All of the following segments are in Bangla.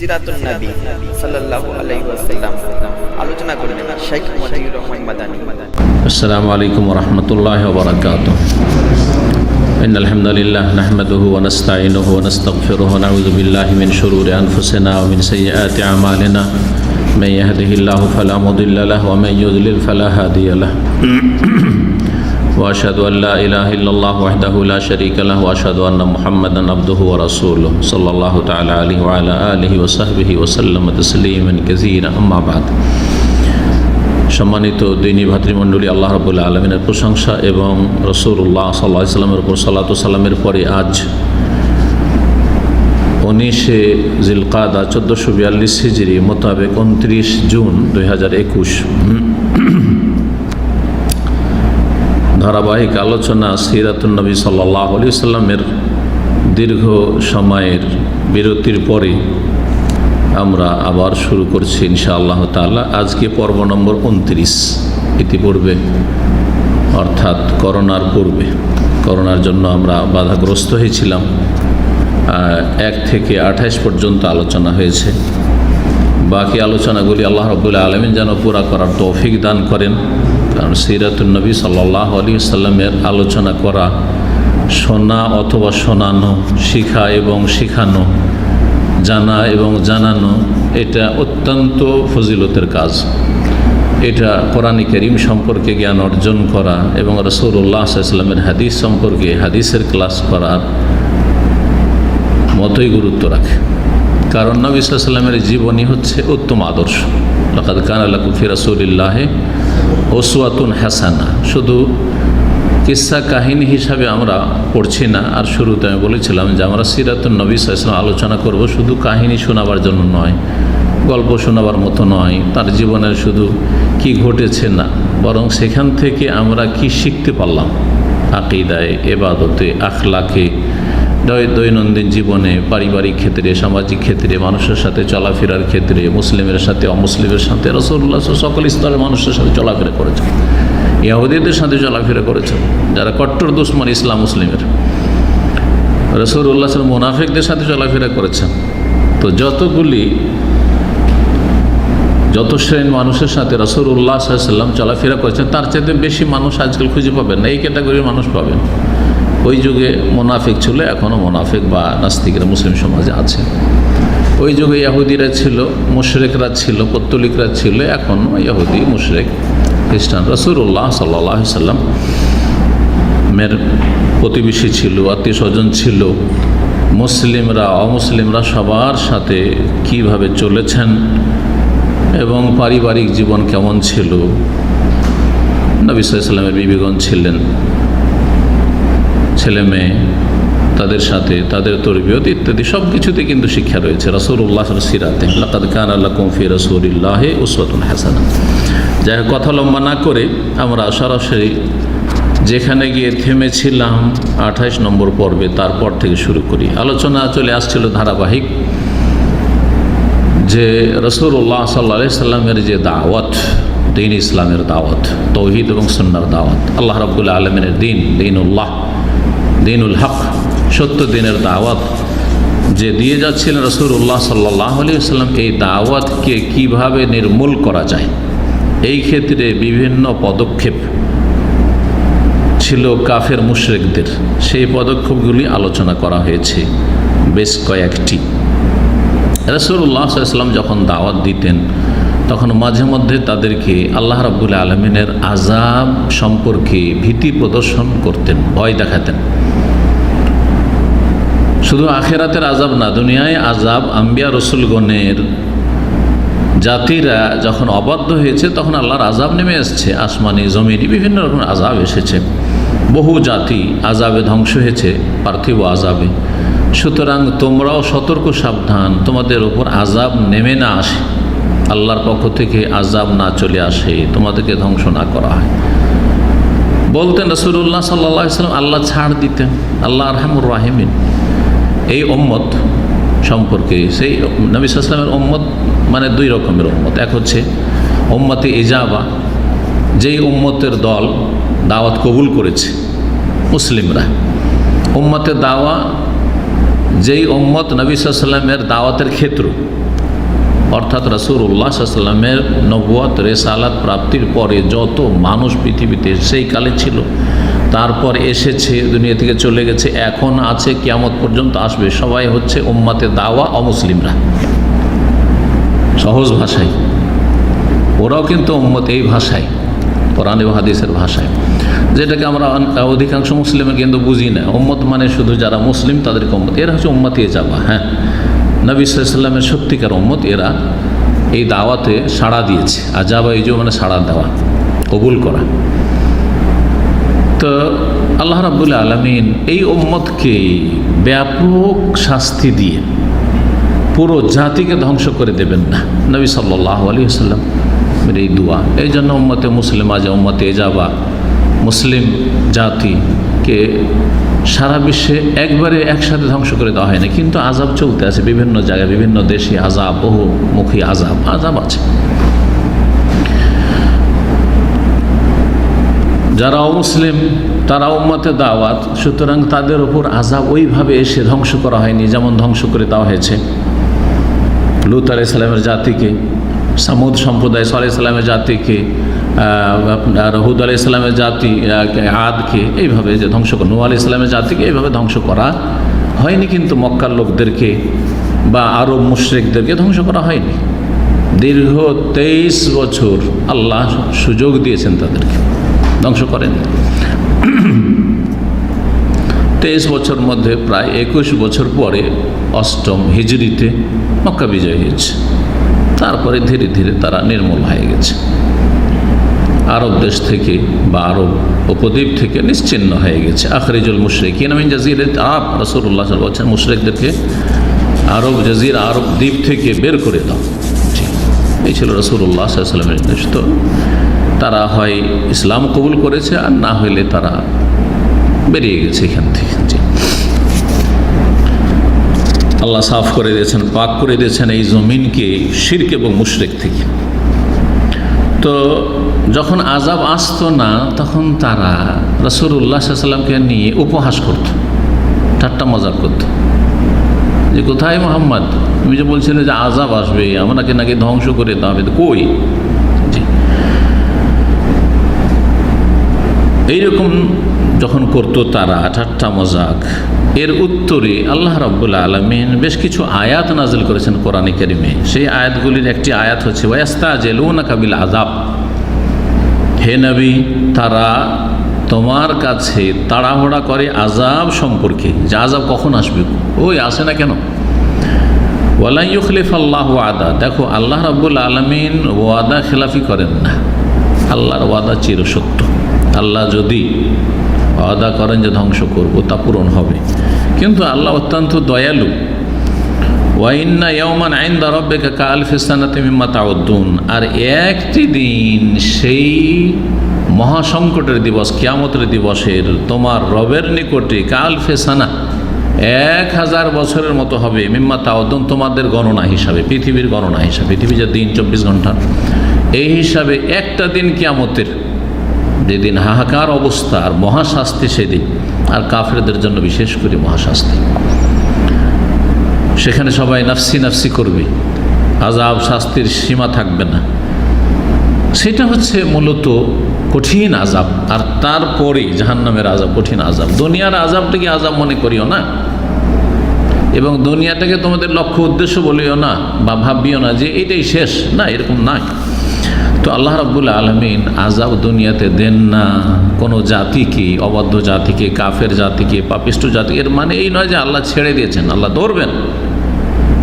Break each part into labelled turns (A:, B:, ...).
A: সিরাতুন নবী সাল্লাল্লাহু আলাইহি ওয়াসাল্লাম আলোচনা করবেন শেখ মতিউর রহমান মাদানী।
B: আসসালামু আলাইকুম ওয়া রাহমাতুল্লাহি ওয়া বারাকাতুহু। ইন্নাল হামদালিল্লাহ নাহমাদুহু ওয়া নাস্তাঈনুহু ওয়া নাস্তাগফিরুহু ওয়া নাউযু বিল্লাহি মিন শুরুরি আনফুসিনা ওয়া মিন সাইয়্যাতি আমালিনা মান ইয়াহদিহিল্লাহু ফালা মুদিল্লা লাহু ওয়া মান ইউদ্লিল ফালা হাদিয়া লাহু। وأشهد أن لا إله إلا الله وحده لا شريك له وأشهد أن محمدا عبده ورسوله صلى الله تعالى عليه وعلى آله وصحبه وسلم تسليما كثيرا أما بعد। সম্মানিত দ্বীনী ভাতৃমণ্ডলী, আল্লাহ রাব্বুল আলামিনের প্রশংসা এবং রাসূলুল্লাহ সাল্লাল্লাহু আলাইহি ওয়াসাল্লামের উপর সালাত ও সালামের পরে আজ 19 জিলকাদা 1442 হিজরি মোতাবেক 29 জুন 2021 ধারাবাহিক আলোচনা সিরাতুন নবী সাল্লাল্লাহু আলাইহি ওয়াসাল্লামের দীর্ঘ সময়ের বিরতির পরে আমরা আবার শুরু করছি ইনশাআল্লাহ তাআলা। আজকে পর্ব নম্বর 29। ইতিপূর্বে অর্থাৎ করোনার পূর্বে, করোনার জন্য আমরা বাধাগ্রস্ত হয়েছিলাম। 1 থেকে 28 পর্যন্ত আলোচনা হয়েছে। বাকি আলোচনাগুলি আল্লাহ রাব্বুল আলামিন যেন পুরা করার তৌফিক দান করেন। কারণ সিরাতুন নবী সাল্লাল্লাহু আলাইহি ওয়াসাল্লামের আলোচনা করা, শোনা অথবা শোনানো, শিখা এবং শিখানো, জানা এবং জানানো, এটা অত্যন্ত ফজিলতের কাজ। এটা কোরআনে কারীম সম্পর্কে জ্ঞান অর্জন করা এবং রাসূলুল্লাহ সাল্লাল্লাহু আলাইহি ওয়াসাল্লামের হাদিস সম্পর্কে হাদিসের ক্লাস করার মতোই গুরুত্ব রাখে। কারণ নবী সাল্লাল্লাহু আলাইহি ওয়াসাল্লামের জীবনী হচ্ছে উত্তম আদর্শ। লাকাদ কানা লাকুম ফি রাসূলিল্লাহি উসওয়াতুন হাসানা। শুধু কিসসা কাহিনী হিসাবে আমরা পড়ছি না। আর শুরুতে আমি বলেছিলাম যে আমরা সিরাতুন নবী সাল্লাল্লাহু আলাইহি ওয়াসাল্লাম আলোচনা করব শুধু কাহিনী শোনাবার জন্য নয়, গল্প শোনাবার মতো নয়, তার জীবনের শুধু কি ঘটেছে না, বরং সেখান থেকে আমরা কি শিখতে পারলাম আকীদায়, ইবাদতে, আখলাকে, দৈনন্দিন জীবনে, পারিবারিক ক্ষেত্রে, সামাজিক ক্ষেত্রে, মানুষের সাথে চলাফেরার ক্ষেত্রে, মুসলিমের সাথে অমুসলিমের সাথে। রাসূলুল্লাহ সকল স্তরের মানুষের সাথে চলাফেরা করেছেন, ইহুদিদের সাথে চলাফেরা করেছেন যারা কট্টর দুশমন ইসলাম মুসলিমের। রাসূলুল্লাহ মুনাফিকদের সাথে চলাফেরা করেছেন। তো যত শ্রেণীর মানুষের সাথে রাসূলুল্লাহ সাল্লাল্লাহু আলাইহি ওয়াসাল্লাম চলাফেরা করেছেন, তার চাইতে বেশি মানুষ আজকাল খুঁজে পাবেন না। এই ক্যাটাগরির মানুষ পাবেন। ওই যুগে মুনাফিক ছিল, এখনও মুনাফিক বা নাস্তিকরা মুসলিম সমাজে আছে। ওই যুগে ইহুদিরা ছিল, মুশরিকরা ছিল, পত্তলিকরা ছিল, এখনও ইহুদি, মুশরিক, খ্রিস্টান। রাসূলুল্লাহ সাল্লাল্লাহু আলাইহি ওয়াসাল্লাম মের প্রতিবেশী ছিল, আত্মীয় স্বজন ছিল। মুসলিমরা অমুসলিমরা সবার সাথে কিভাবে চলেছেন এবং পারিবারিক জীবন কেমন ছিল, নবী সাল্লাল্লাহু আলাইহি ওয়াসাল্লামের বিবিগণ ছিলেন, ছেলে মেয়ে, তাদের সাথে তাদের তরবিয়ত ইত্যাদি সব কিছুতে কিন্তু শিক্ষা রয়েছে রাসূলুল্লাহর সিরাতে। লাকাদ কানা লাকুম ফি রাসূলিল্লাহি উসওয়াতুন হাসানাহ। যাই হোক, কথা লম্বা না করে আমরা সরাসরি যেখানে গিয়ে থেমেছিলাম 28 নম্বর পর্বে, তারপর থেকে শুরু করি। আলোচনা চলে আসছিল ধারাবাহিক যে রাসূলুল্লাহ সাল্লাল্লাহু আলাইহি ওয়াসাল্লামের যে দাওয়াত, দ্বীন ইসলামের দাওয়াত, তাওহীদ এবং সুন্নাহর দাওয়াত, আল্লাহ রাব্বুল আলামিনের দ্বীন, দ্বীনুল্লাহ, দ্বীনুল হক, সত্য দ্বীনের দাওয়াত যে দিয়ে যাচ্ছিলেন রাসূলুল্লাহ সাল্লাল্লাহু আলাইহি ওয়াসাল্লাম, এই দাওয়াতকে কিভাবে নির্মূল করা যায়, এই ক্ষেত্রে বিভিন্ন পদক্ষেপ ছিল কাফের মুশরিকদের। সেই পদক্ষেপগুলি আলোচনা করা হয়েছে বেশ কয়েকটি। রাসূলুল্লাহ সাল্লাল্লাহু আলাইহি ওয়াসাল্লাম যখন দাওয়াত দিতেন, তখন মাঝে মধ্যে তাদেরকে আল্লাহ রাব্বুল আলামিনের আযাব সম্পর্কে ভীতি প্রদর্শন করতেন, ভয় দেখাতেন। শুধু আখিরাতের আযাব না, দুনিয়ায় আযাব। আম্বিয়া রসুলগণের জাতিরা যখন অবাধ্য হয়েছে, তখন আল্লাহর আযাব নেমে এসছে, আসমানি জমিনি বিভিন্ন রকম আযাব এসেছে। বহু জাতি আযাবে ধ্বংস হয়েছে, পার্থিব আযাবে। সুতরাং তোমরাও সতর্ক সাবধান, তোমাদের ওপর আযাব নেমে না আসে, আল্লাহর পক্ষ থেকে আযাব না চলে আসে, তোমাদেরকে ধ্বংস না করা হয় বলতেন রাসূলুল্লাহ সাল্লাল্লাহু আলাইহি ওয়াসাল্লাম। আল্লাহ ছাড় দিতেন, আল্লাহ আরহামুর রাহিমিন। এই উম্মত সম্পর্কে, সেই নবী সাল্লাল্লাহু আলাইহি ওয়াসাল্লামের উম্মত মানে 2 রকমের উম্মত। এক হচ্ছে উম্মতে ইজাবা, যেই উম্মতের দল দাওয়াত কবুল করেছে মুসলিমরা। উম্মতে দাওয়া, যেই উম্মত নবী সাল্লাল্লাহু আলাইহি ওয়াসাল্লামের দাওয়াতের ক্ষেত্র, অর্থাৎ রাসূলুল্লাহ সাল্লাল্লাহু আলাইহি ওয়াসাল্লামের নবুয়ত রিসালাত প্রাপ্তির পরে যত মানুষ পৃথিবীতে সেই কালে ছিল, তারপর এসেছে, দুনিয়া থেকে চলে গেছে, এখন আছে, কিয়ামত পর্যন্ত আসবে, সবাই হচ্ছে উম্মতে দাওয়া অমুসলিমরা। সহজ ভাষায় ওরাও কিন্তু উম্মত, এই ভাষায়, কোরআন এবং হাদিসের ভাষায়, যেটাকে আমরা অধিকাংশ মুসলিমে কিন্তু বুঝি না। উম্মত মানে শুধু যারা মুসলিম তাদেরকে উম্মত, এরা হচ্ছে উম্মতে যাওয়া। হ্যাঁ, নবী সাল্লাল্লাহু আলাইহি ওয়াসাল্লামের সত্যিকার উম্মত, এরা এই দাওয়াতে সাড়া দিয়েছে। আজাবা ইজু মানে সাড়া দেওয়া, কবুল করা। তো আল্লাহ রাব্বুল আলামিন এই উম্মতকে ব্যাপক শাস্তি দিয়ে পুরো জাতিকে ধ্বংস করে দেবেন না, নবী সাল্লাল্লাহু আলাইহি ওয়াসাল্লাম এই দোয়া। এই জন্য উম্মতে মুসলিমা, যে উম্মতে ইজাবা, মুসলিম জাতিকে সারা বিশ্বে একবারে একসাথে ধ্বংস করে দেওয়া হয় না, কিন্তু আযাব চলতে আছে বিভিন্ন জায়গায়, বিভিন্ন দেশে আযাব, বহুমুখী আযাব আছে। যারা অমুসলিম তারা উম্মতে দাওয়াত, সুতরাং তাদের ওপর আযাব ওইভাবে এসে ধ্বংস করা হয়নি যেমন ধ্বংস করে দেওয়া হয়েছে লূত আলাইহিস সালামের জাতিকে, সামুদ সম্প্রদায় সালেহ আলাইহিস সালামের জাতিকে, আপনার হুদ আলাইহিস সালামের জাতি আদকে এইভাবে যে ধ্বংস করা, নূহ আলাইহিস সালামের জাতিকে এইভাবে ধ্বংস করা হয়নি, কিন্তু মক্কার লোকদেরকে বা আরব মুশরিকদেরকে ধ্বংস করা হয়নি। দীর্ঘ 23 বছর আল্লাহ সুযোগ দিয়েছেন তাদেরকে, ধ্বংস করেনি। 23 বছর মধ্যে প্রায় 21 বছর পরে 8ম হিজরিতে মক্কা বিজয় হয়েছে। তারপরে ধীরে ধীরে তারা নির্মূল হয়ে গেছে, আরব দেশ থেকে বা আরব উপদ্বীপ থেকে নিশ্চিহ্ন হয়ে গেছে। আখরিজুল মুশরিকিন মিন জাজিরাত আরব, রাসূলুল্লাহ সাল্লাল্লাহু আলাইহি ওয়াসাল্লাম বলেছেন মুশরিকদেরকে আরব জাজিরা, আরব দ্বীপ থেকে বের করে দাও। এই ছিল রাসূলুল্লাহ সাল্লাল্লাহু আলাইহি ওয়াসাল্লামের নির্দেশ। তো তারা হয় ইসলাম কবুল করেছে, আর না হইলে তারা বেরিয়ে গেছে এখান থেকে। আল্লাহ সাফ করে দিয়েছেন, পাক করে দিয়েছেন এই জমিনকে শিরক এবং মুশরিক থেকে। তো যখন আযাব আসতো না, তখন তারা রাসূলুল্লাহ সাল্লাল্লাহু আলাইহি ওয়াসাল্লামকে নিয়ে উপহাস করত, ঠাট্টা মজাক করত, যে কোথায় মুহাম্মদ, তুমি যে বলছিলে যে আযাব আসবে, আমাকে নাকি ধ্বংস করে দেওয়া হবে, কই? এইরকম যখন করতো তারা ঠাট্টা মজাক, এর উত্তরে আল্লাহ রাব্বুল আলামিন বেশ কিছু আয়াত নাজিল করেছেন কোরআনে কারিমে। সেই আয়াতগুলির একটি আয়াত হচ্ছে ওয়াস্তাজিলুনাকা বিল আযাব, হে নবী তারা তোমার কাছে তাড়াহুড়া করে আযাব সম্পর্কে, যে আযাব কখন আসবে, ওই আসে না কেন। ওয়ালা ইউখলিফাল্লাহু ওয়াদা, দেখো আল্লাহ রাব্বুল আলামিন ওয়াদা খেলাফি করেন না, আল্লাহর ওয়াদা চিরসত্য। আল্লাহ যদি ওয়াদা করেন যে ধ্বংস করব, তা পূরণ হবে, কিন্তু আল্লাহ অত্যন্ত দয়ালু। ওয়া ইন্না ইয়াওমান ইনদা রাব্বিকা কাআলফি সানাতিন মিম্মা তাউদ্দুন, আর একটি দিন সেই মহাসংকটের দিবস, কিয়ামতের দিবসের তোমার রবের নিকটে কাআলফি সানা 1000 বছরের মতো হবে, মিম্মা তাউদ্দুন তোমাদের গণনা হিসাবে, পৃথিবীর গণনা হিসাবে, পৃথিবী যে দিন 24 ঘন্টা, এই হিসাবে একটা দিন কিয়ামতের, যেদিন হাহাকার অবস্থা আর মহাশাস্তি সেদিন, আর কাফেরদের জন্য বিশেষ করে মহাশাস্তি। সেখানে সবাই নাফসি নাফসি করবে, আযাব শাস্তির সীমা থাকবে না। সেটা হচ্ছে মূলত কঠিন আযাব, আর তারপরে জাহান্নামের আযাব, কঠিন আযাব। দুনিয়ার আযাবটাকে আযাব মনে করিও না, এবং দুনিয়াটাকে তোমাদের লক্ষ্য উদ্দেশ্য বলিও না, বা ভাবিও না যে এটাই শেষ, না, এরকম নয়। তো আল্লাহ রাব্বুল আলামিন আযাব দুনিয়াতে দেন না কোনো জাতিকে, অবাধ্য জাতিকে, কাফের জাতিকে, পাপিষ্ঠ জাতি। এর মানে এই নয় যে আল্লাহ ছেড়ে দিয়েছেন, আল্লাহ ধরবেন,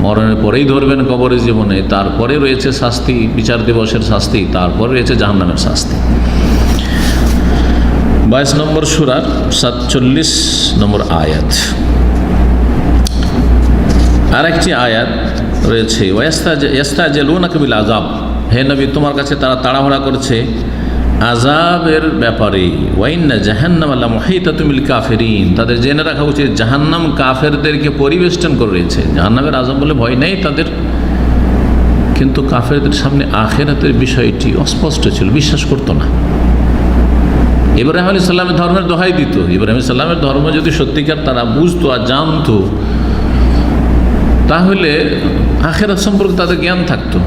B: মরণের পরেই ধরবেন কবরের জীবনে, তারপরে রয়েছে শাস্তি, বিচার দিবসের শাস্তি, তারপরে রয়েছে জাহান্নামের শাস্তি। 22 নম্বর সূরার 47 নম্বর আয়াত। আরেকটি আয়াত রয়েছে ওয়াস্তাজিলুনাকা বিল আযাব, হে নবী তোমার কাছে তারা তাড়াহুড়া করছে আযাবের ব্যাপারে। ওয়াইন্না জাহান্নামা লামুহিতাতুম বিল কাফিরিন, তাদের জেনে রাখা উচিত জাহান্নাম কাফেরদেরকে পরিবেষ্টন করে রয়েছে। জাহান্নামের আযাব বলে ভয় নেই তাদের, কিন্তু কাফেরদের সামনে আখিরাতের বিষয়টি অস্পষ্ট ছিল, বিশ্বাস করতো না। ইব্রাহিম আলাইহিস সালামের ধর্মের দোহাই দিত। ইব্রাহিম আলাইহিস সালামের ধর্ম যদি সত্যিকার তারা বুঝতো আর জানতো, তাহলে আখিরাত সম্পর্কে তাদের জ্ঞান থাকতো,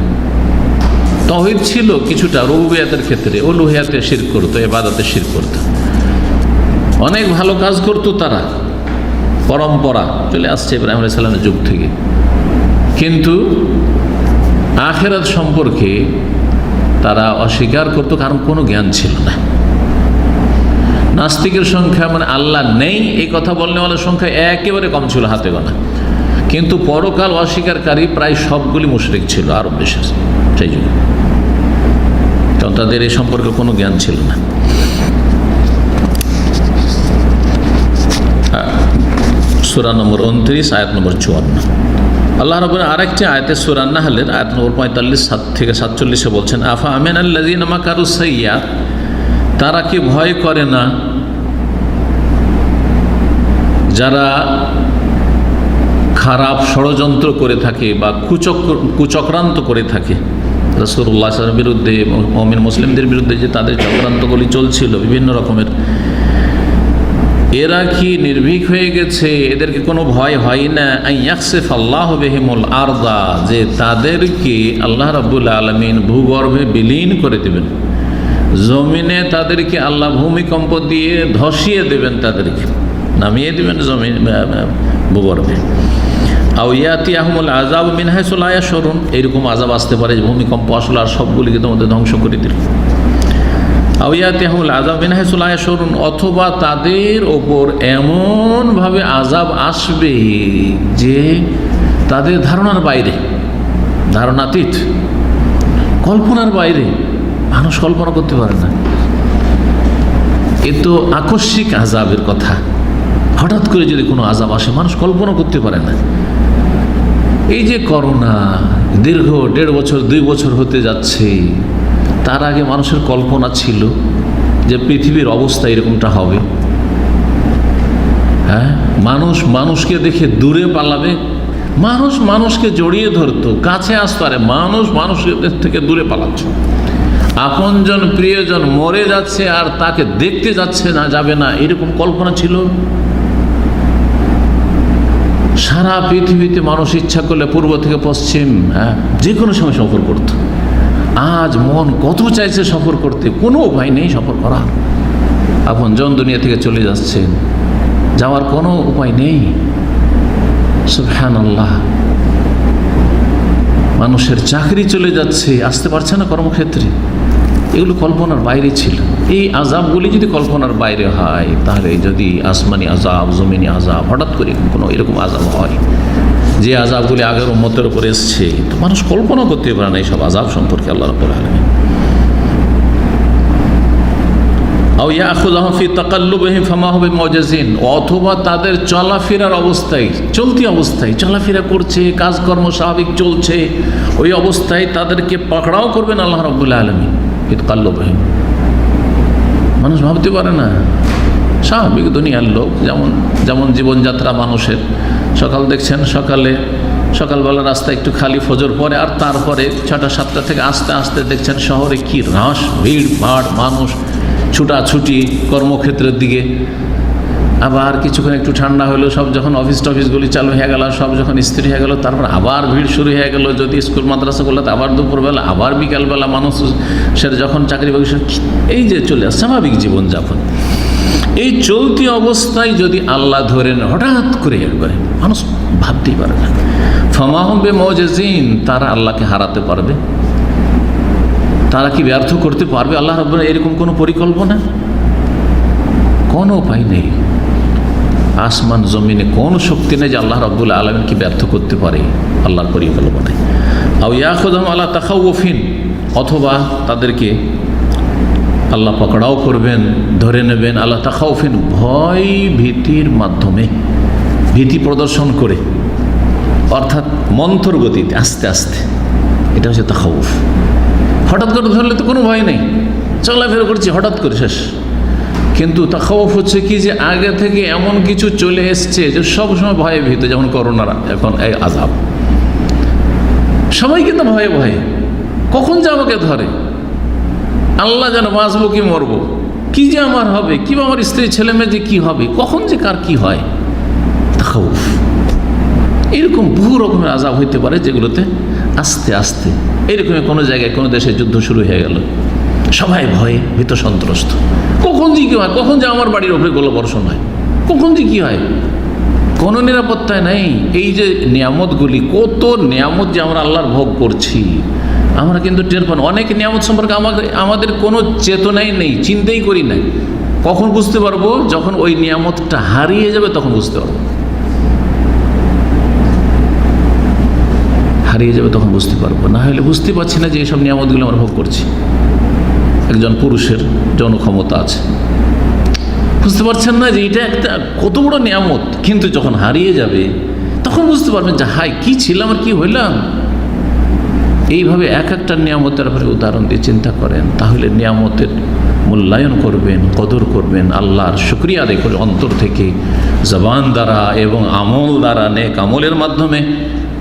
B: তাওহীদ ছিল কিছুটা, রুবুবিয়াতের ক্ষেত্রে উলুহিয়াতে শিরক করতো, ইবাদতে শিরক করতো, অনেক ভালো কাজ করতো তারা, পরম্পরা চলে আসছে ইব্রাহিম আলাইহিস সালামের যুগ থেকে। কিন্তু আখিরাত সম্পর্কে তারা অস্বীকার করতো, কারণ কোনো জ্ঞান ছিল না। নাস্তিকের সংখ্যা মানে আল্লাহ নেই এই কথা বলনেওয়ালার সংখ্যা একেবারে কম ছিল, হাতে গোনা। কিন্তু পরকাল অস্বীকারী প্রায় সবগুলি মুশরিক ছিল আরব দেশের সেই যুগে, কারণ তাদের এই সম্পর্কে কোনো জ্ঞান ছিল না। সূরা নম্বর 29 আয়াত নম্বর 54। আল্লাহ রাব্বুল আরেকটি আয়াতে সূরা নাহলের আয়াত নম্বর 45 থেকে 47 বলছেন, আফা আমিনাল্লাযীনা মাকারুস সাইয়্যাত, তারা কি ভয় করে না যারা খারাপ ষড়যন্ত্র করে থাকে বা কুচক্রান্ত করে থাকে রাসূলুল্লাহ সাল্লাল্লাহু আলাইহি ওয়াসাল্লামের বিরুদ্ধে, মুমিন মুসলিমদের বিরুদ্ধে যে তাদের চক্রান্তগুলি চলছিল বিভিন্ন রকমের, এরা কি নির্ভীক হয়ে গেছে? এদেরকে কোনো ভয় হয় না আইয়াকসিফ আল্লাহু বিহিমুল আরদা, যে তাদেরকে আল্লাহ রাব্বুল আলামিন ভূগর্ভে বিলীন করে দেবেন, জমিনে তাদেরকে আল্লাহ ভূমিকম্প দিয়ে ধসিয়ে দেবেন, তাদেরকে নামিয়ে দেবেন জমিন ভূগর্ভে। আও ইয়াতিয়াহুমুল আযাব মিন হাইসু লা ইয়াশউরুন, এইরকম আযাব আসতে পারে যে ভূমিকম্প আসলে আর সবগুলিকে তোমাদের ধ্বংস করে দিল। আও ইয়াতিয়াহুমুল আযাব মিন হাইসু লা ইয়াশউরুন, অথবা তাদের ওপর এমনভাবে আযাব আসবে যে তাদের ধারণার বাইরে, ধারণাতীত, কল্পনার বাইরে, মানুষ কল্পনা করতে পারে না। এ তো আকস্মিক আযাবের কথা, হঠাৎ করে যদি কোনো আযাব আসে মানুষ কল্পনা করতে পারে না। এই যে করোনা দীর্ঘ 1.5 বছর 2 বছর হতে যাচ্ছে, তার আগে মানুষের কল্পনা ছিল যে পৃথিবীর অবস্থা এরকমটা হবে? হ্যাঁ, মানুষ মানুষকে দেখে দূরে পালাবে, মানুষ মানুষকে জড়িয়ে ধরতো, কাছে আসতো, আরে মানুষ মানুষের থেকে দূরে পালাচ্ছে। আপনজন প্রিয়জন মরে যাচ্ছে আর তাকে দেখতে যাচ্ছে না, যাবে না, এরকম কল্পনা ছিল? সারা পৃথিবীতে মানুষ ইচ্ছা করলে পূর্ব থেকে পশ্চিম, হ্যাঁ, যে কোনো সময় সফর করত। আজ মন কত চাইছে সফর করতে, কোনো উপায় নেই সফর করার। আপনজন দুনিয়া থেকে চলে যাচ্ছেন, যাওয়ার কোনো উপায় নেই। সুবহানাল্লাহ, মানুষের চাকরি চলে যাচ্ছে, আসতে পারছে না কর্মক্ষেত্রে, এগুলো কল্পনার বাইরে ছিল। এই আযাবগুলি যদি কল্পনার বাইরে হয়, তাহলে যদি আসমানি আযাব, জমিনি আযাব, হঠাৎ করে কোনো এরকম আযাব হয় যে আযাবগুলি আগের উম্মতের উপরে এসছে, তো মানুষ কল্পনা করতে পারে না এইসব আযাব সম্পর্কে আল্লাহ রাব্বুল আলামিন। আও ইয়াখুযুহুম ফি তাকাল্লুবিহিম ফামা হুম বিমুজিজিন, অথবা তাদের চলাফেরার অবস্থায়, চলতি অবস্থায় চলাফেরা করছে, কাজকর্ম স্বাভাবিক চলছে, ওই অবস্থায় তাদেরকে পাকড়াও করবেন আল্লাহ রাব্বুল আলামিন। ইতকাল্লুবিহিম, মানুষ ভাবতে পারে না। স্বাভাবিক দুনিয়ার লোক যেমন জীবনযাত্রা মানুষের, সকাল দেখছেন সকালবেলা রাস্তা একটু খালি ফজর পরে, আর তারপরে 6টা-7টা থেকে আস্তে আস্তে দেখছেন শহরে কি রাশ, ভিড় ভাড়, মানুষ ছুটাছুটি কর্মক্ষেত্রের দিকে। আবার কিছুক্ষণ একটু ঠান্ডা হলো, সব যখন অফিস টফিসগুলি চালু হয়ে গেল, সব যখন স্থির হয়ে গেল, তারপর আবার ভিড় শুরু হয়ে গেল। যদি স্কুল মাদ্রাসাগুলোতে আবার দুপুরবেলা, আবার বিকালবেলা মানুষের যখন চাকরি বাকরি, এই যে চলে আসে স্বাভাবিক জীবনযাপন। এই চলতি অবস্থায় যদি আল্লাহ ধরেন হঠাৎ করে একবারে, মানুষ ভাবতেই পারে না। ফামা হুম বিমুজিজিন, তারা আল্লাহকে হারাতে পারবে? তারা কি ব্যর্থ করতে পারবে আল্লাহ রাব্বুল? এরকম কোনো পরিকল্পনা, কোনো উপায় নেই। আসমান জমিনে কোন শক্তি নেই যে আল্লাহ রাব্বুল আলামিন কি ব্যর্থ করতে পারে আল্লাহর পরিকল্পনায়। আও ইয়াখুযুহুম আলা তাখাউফিন, অথবা তাদেরকে আল্লাহ পকড়াও করবেন, ধরে নেবেন আলা তাখাউফিন, ভয় ভীতির মাধ্যমে, ভীতি প্রদর্শন করে, অর্থাৎ মন্থর গতিতে আস্তে আস্তে, এটা হচ্ছে তাখাউফ। হঠাৎ করে ধরলে তো কোনো ভয় নেই, চলাফেরা করছি হঠাৎ করে শেষ। কিন্তু তাখাউফ হচ্ছে কি, যে আগে থেকে এমন কিছু চলে এসছে যে সবসময় ভয়ে ভীত, যেমন করোনারা, এখন এই আযাব, সবাই কিন্তু ভয়ে ভয়ে, কখন যে আমাকে ধরে, আল্লাহ যেন বাঁচবো কি মরবো, কি যে আমার হবে, কি আমার স্ত্রী ছেলে মেয়ে যে কি হবে, কখন যে কার কি হয়। তাখাউফ, এরকম বহু রকমের আযাব হইতে পারে, যেগুলোতে আস্তে আস্তে এরকমই কোনো জায়গায় কোনো দেশে যুদ্ধ শুরু হয়ে গেল, সবাই ভয়ে ভীত সন্ত্রস্ত। কখন যে কী হয়, কখন যে আমার বাড়ির ওপরে গোলাবর্ষণ হয়, কখন যে কী হয়, কোনো নিরাপত্তায় নেই। এই যে নিয়ামতগুলি, কত নিয়ামত যে আমরা আল্লাহর ভোগ করছি, আমরা কিন্তু টের পাই না। অনেক নিয়ামত সম্পর্কে আমাদের কোনো চেতনাই নেই, চিন্তাই করি নাই। কখন বুঝতে পারবো? যখন ওই নিয়ামতটা হারিয়ে যাবে তখন বুঝতে পারবো, হারিয়ে যাবে তখন বুঝতে পারবো। না হলে বুঝতে পারছি না যে এইসব নিয়ামতগুলো আমরা ভোগ করছি। একজন পুরুষের যৌন ক্ষমতা আছে, বুঝতে পারছেন না যে এটা একটা কত বড় নিয়ামত, কিন্তু যখন হারিয়ে যাবে তখন বুঝতে পারবেন যে হায় কি ছিলাম আর কি হইলাম। এইভাবে এক একটা নিয়ামতের ব্যাপারে উদাহরণ দিয়ে চিন্তা করেন, তাহলে নিয়ামতের মূল্যায়ন করবেন, কদর করবেন, আল্লাহর শুকরিয়া আদায় করে অন্তর থেকে, জবান দ্বারা এবং আমল দ্বারা, নেক আমলের মাধ্যমে,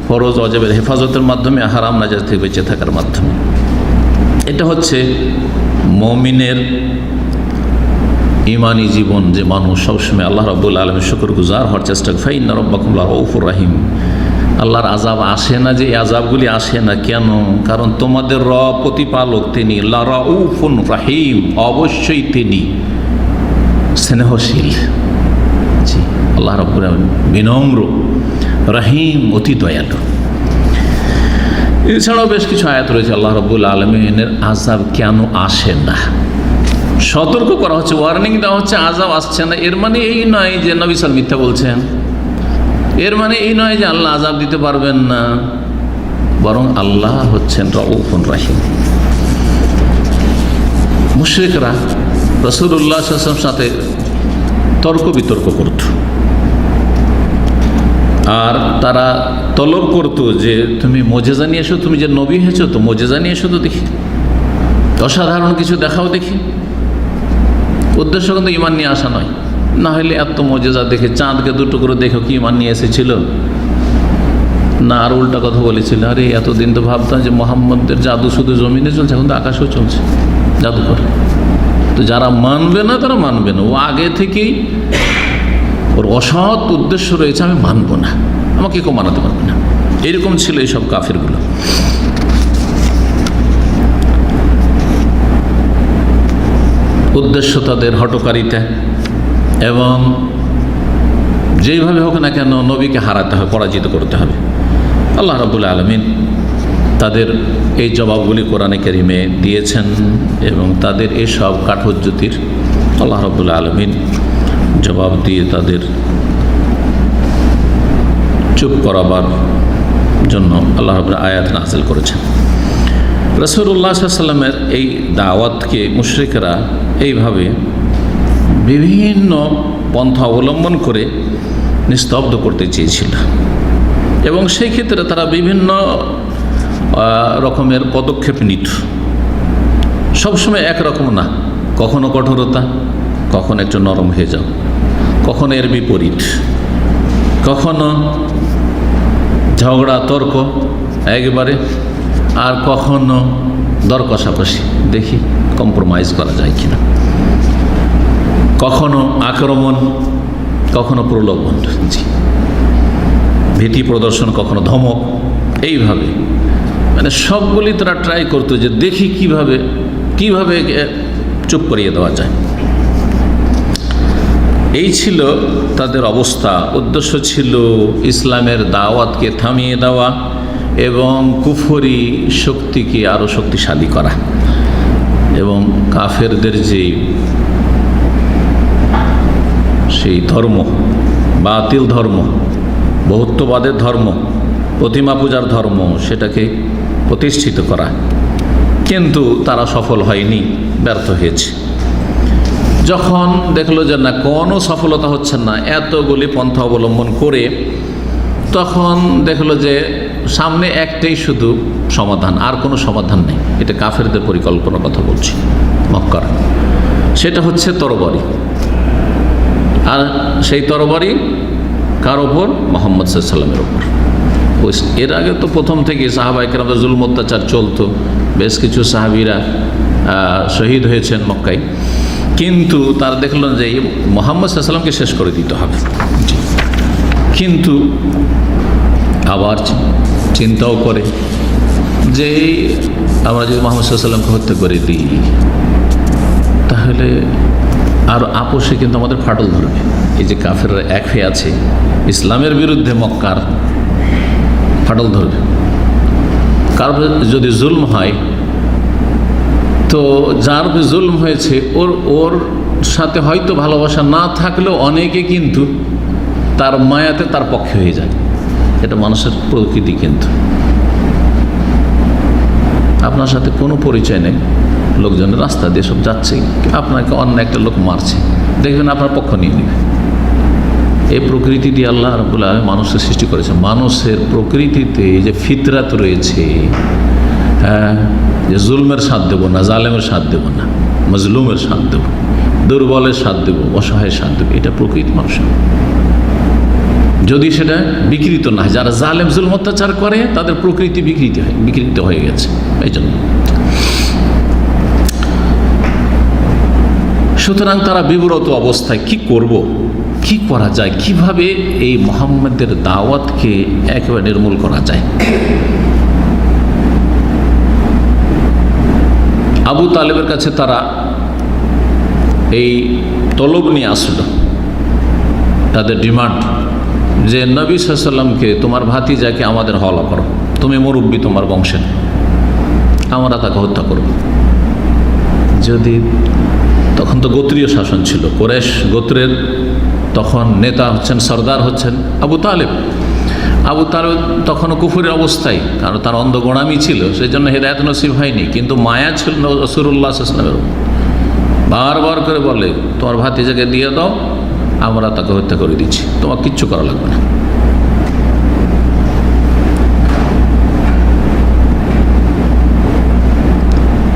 B: ফরজ ওয়াজিবের হেফাজতের মাধ্যমে, হারাম নাজায়েজ থেকে বেঁচে থাকার মাধ্যমে। এটা হচ্ছে মুমিনের ইমানি জীবন, যে মানুষ সবসময় আল্লাহ রাব্বুল আলামিনের শুকরগুজার হওয়ার চেষ্টা করে। ফাইন্না রাব্বাকুম লারাউফুর রাহিম। আল্লাহর আযাব আসে না, যে এই আযাবগুলি আসে না কেন? কারণ তোমাদের রব প্রতিপালক তিনি লারাউফুন রাহিম, অবশ্যই তিনি স্নেহশীল। জি, আল্লাহ রাব্বুল আলামিন বিনম্র, রাহিম, অতি দয়ালু। এছাড়াও বেশ কিছু আয়াত রয়েছে আল্লাহ রাব্বুল আলামিনের আযাব কেন আসে না সতর্ক করা হচ্ছে, ওয়ার্নিং দেওয়া হচ্ছে আযাব আসছে না। এর মানে এই নয় যে নবী সাল্লাল্লাহু আলাইহি ওয়াসাল্লাম মিথ্যা বলছেন, এর মানে এই নয় যে আল্লাহ আযাব দিতে পারবেন না, বরং আল্লাহ হচ্ছেন রাউফুন রাহিম। মুশরিকরা রাসূলুল্লাহ সাল্লাল্লাহু আলাইহি ওয়াসাল্লামের সাথে তর্ক বিতর্ক করত, আর তারা তলব করতো যে তুমি মুজিজা নিয়ে এসো, তুমি যে নবী হয়েছো তো মুজিজা নিয়ে এসো, তো দেখি অসাধারণ কিছু দেখাও দেখি। উদ্দেশ্য কিন্তু ইমান নিয়ে আসা নয়, না হলে এত মুজিজা দেখে, চাঁদকে দুটো করে দেখো কি ইমান নিয়ে এসেছিল না, আর উল্টা কথা বলেছিল, আরে এতদিন তো ভাবতাম যে মোহাম্মদের জাদু শুধু জমিনে চলছে, এখন তো আকাশেও চলছে জাদু করে। তো যারা মানবে না তারা মানবে না, ও আগে থেকেই ওর অসৎ উদ্দেশ্য রয়েছে, আমি মানবো না, আমাকে কেউ মানাতে পারবে না। এরকম ছিল এইসব কাফেরগুলো। উদ্দেশ্য তাদের হটকারিতা, এবং যেইভাবে হোক না কেন নবীকে হারাতে হবে, পরাজিত করতে হবে। আল্লাহ রাব্বুল আলামিন তাদের এই জবাবগুলি কোরআনে কারিমে দিয়েছেন, এবং তাদের এসব কাঠোজ্যোতির আল্লাহ রাব্বুল আলামিন জবাব দিয়ে তাদের চুপ করাবার জন্য আল্লাহ রাব্বুল আয়াত নাযিল করেছেন। রাসূলুল্লাহ সাল্লাল্লাহু আলাইহি ওয়াসাল্লামের এই দাওয়াতকে মুশরিকরা এইভাবে বিভিন্ন পন্থা অবলম্বন করে নিস্তব্ধ করতে চেয়েছিল, এবং সেই ক্ষেত্রে তারা বিভিন্ন রকমের পদক্ষেপ নিত। সবসময় একরকম না, কখনো কঠোরতা, কখনো একটু নরম হয়ে যাও, কখনো এর বিপরীত, কখনো ঝগড়া তর্ক একবারে, আর কখনো দর কষাকষি, দেখি কম্প্রোমাইজ করা যায় কিনা, কখনো আক্রমণ, কখনো প্রলোভন, জি ভীতি প্রদর্শন, কখনো ধমক, এইভাবে মানে সবগুলি তারা ট্রাই করতো যে দেখি কিভাবে চুপ করিয়ে দেওয়া যায়। এই ছিল তাদের অবস্থা। উদ্দেশ্য ছিল ইসলামের দাওয়াতকে থামিয়ে দেওয়া এবং কুফরি শক্তিকে আরও শক্তিশালী করা, এবং কাফেরদের যে সেই ধর্ম, বাতিল ধর্ম, বহুত্ববাদের ধর্ম, প্রতিমা পূজার ধর্ম, সেটাকে প্রতিষ্ঠিত করা। কিন্তু তারা সফল হয়নি, ব্যর্থ হয়েছে। যখন দেখলো যে না, কোনো সফলতা হচ্ছে না এতগুলি পন্থা অবলম্বন করে, তখন দেখলো যে সামনে একটাই শুধু সমাধান, আর কোনো সমাধান নেই। এটা কাফেরদের পরিকল্পনার কথা বলছি, মক্কার। সেটা হচ্ছে তরবারি, আর সেই তরবারি কার ওপর? মুহাম্মদ সাল্লাল্লাহু আলাইহি ওয়াসাল্লামের ওপর। এর আগে তো প্রথম থেকে সাহাবায়ে কেরামদের জুলম অত্যাচার চলতো, বেশ কিছু সাহাবীরা শহীদ হয়েছেন মক্কায়, কিন্তু তারা দেখলেন যে মুহাম্মদ সাল্লাল্লাহু আলাইহি ওয়াসাল্লামকে শেষ করে দিতে হবে। কিন্তু আবার চিন্তাও করে যে আমরা যদি মুহাম্মদ সাল্লাল্লাহু আলাইহি ওয়াসাল্লামকে হত্যা করে দিই তাহলে আর আপোষে কিন্তু আমাদের ফাটল ধরবে। এই যে কাফেররা এক হয়ে আছে ইসলামের বিরুদ্ধে, মক্কার ফাটল ধরবে। কার যদি জুলম হয় তো যার জুলম হয়েছে ওর সাথে হয়তো ভালোবাসা না থাকলেও অনেকে কিন্তু তার মায়াতে তার পক্ষে হয়ে যায়। এটা মানুষের প্রকৃতি। কিন্তু আপনার সাথে কোনো পরিচয় নেই, লোকজনের রাস্তা দিয়ে সব যাচ্ছে, আপনাকে অন্য একটা লোক মারছে, দেখবেন আপনার পক্ষ নিয়ে নেবে। এই প্রকৃতি দিয়ে আল্লাহ রাব্বুল আলামিন মানুষের সৃষ্টি করেছে। মানুষের প্রকৃতিতে যে ফিতরাত রয়েছে, হ্যাঁ, যে জুলমের সাথ দেবো না, জালেমের সাথ দেবো না, মজলুমের সাথ দেবো, দুর্বলের সাথ দেবো, অসহায়ের সাথ দেবো, এটা প্রকৃতি মানুষের। যদি সেটা বিকৃত না হয়, যারা জালেম জুলম অত্যাচার করে তাদের প্রকৃতি বিকৃত হয়ে গেছে। এই জন্য সুতরাং তারা বিব্রত অবস্থায় কি করব, কি করা যায়, কিভাবে এই মুহাম্মদের দাওয়াতকে একেবারে নির্মূল করা যায়। আবু তালেবের কাছে তারা এই তলব নিয়ে আসলো, তাদের ডিমান্ড যে নবী সাল্লাল্লাহু আলাইহি ওয়াসাল্লামকে, তোমার ভাতিজাকে আমাদের হওয়ালা করো, তুমি মুরব্বী তোমার বংশের, আমরা তাকে হত্যা করব। যদি তখন তো গোত্রীয় শাসন ছিল, কুরাইশ গোত্রের তখন নেতা হচ্ছেন, সর্দার হচ্ছেন আবু তালেব। আবু তালেব তখনও কুফরের অবস্থায়, কারণ তার অন্ধ গোঁড়ামি ছিল, সেই জন্য হেদায়েত নসিব হয়নি। কিন্তু মায়া ছিল রাসূলুল্লাহ সাল্লাল্লাহু আলাইহি ওয়াসাল্লামের। বারবার করে বলে, তোমার ভাতিজাকে দিয়ে দাও, আমরা তাকে হত্যা করে দিচ্ছি, তোমার কিচ্ছু করা লাগবে না।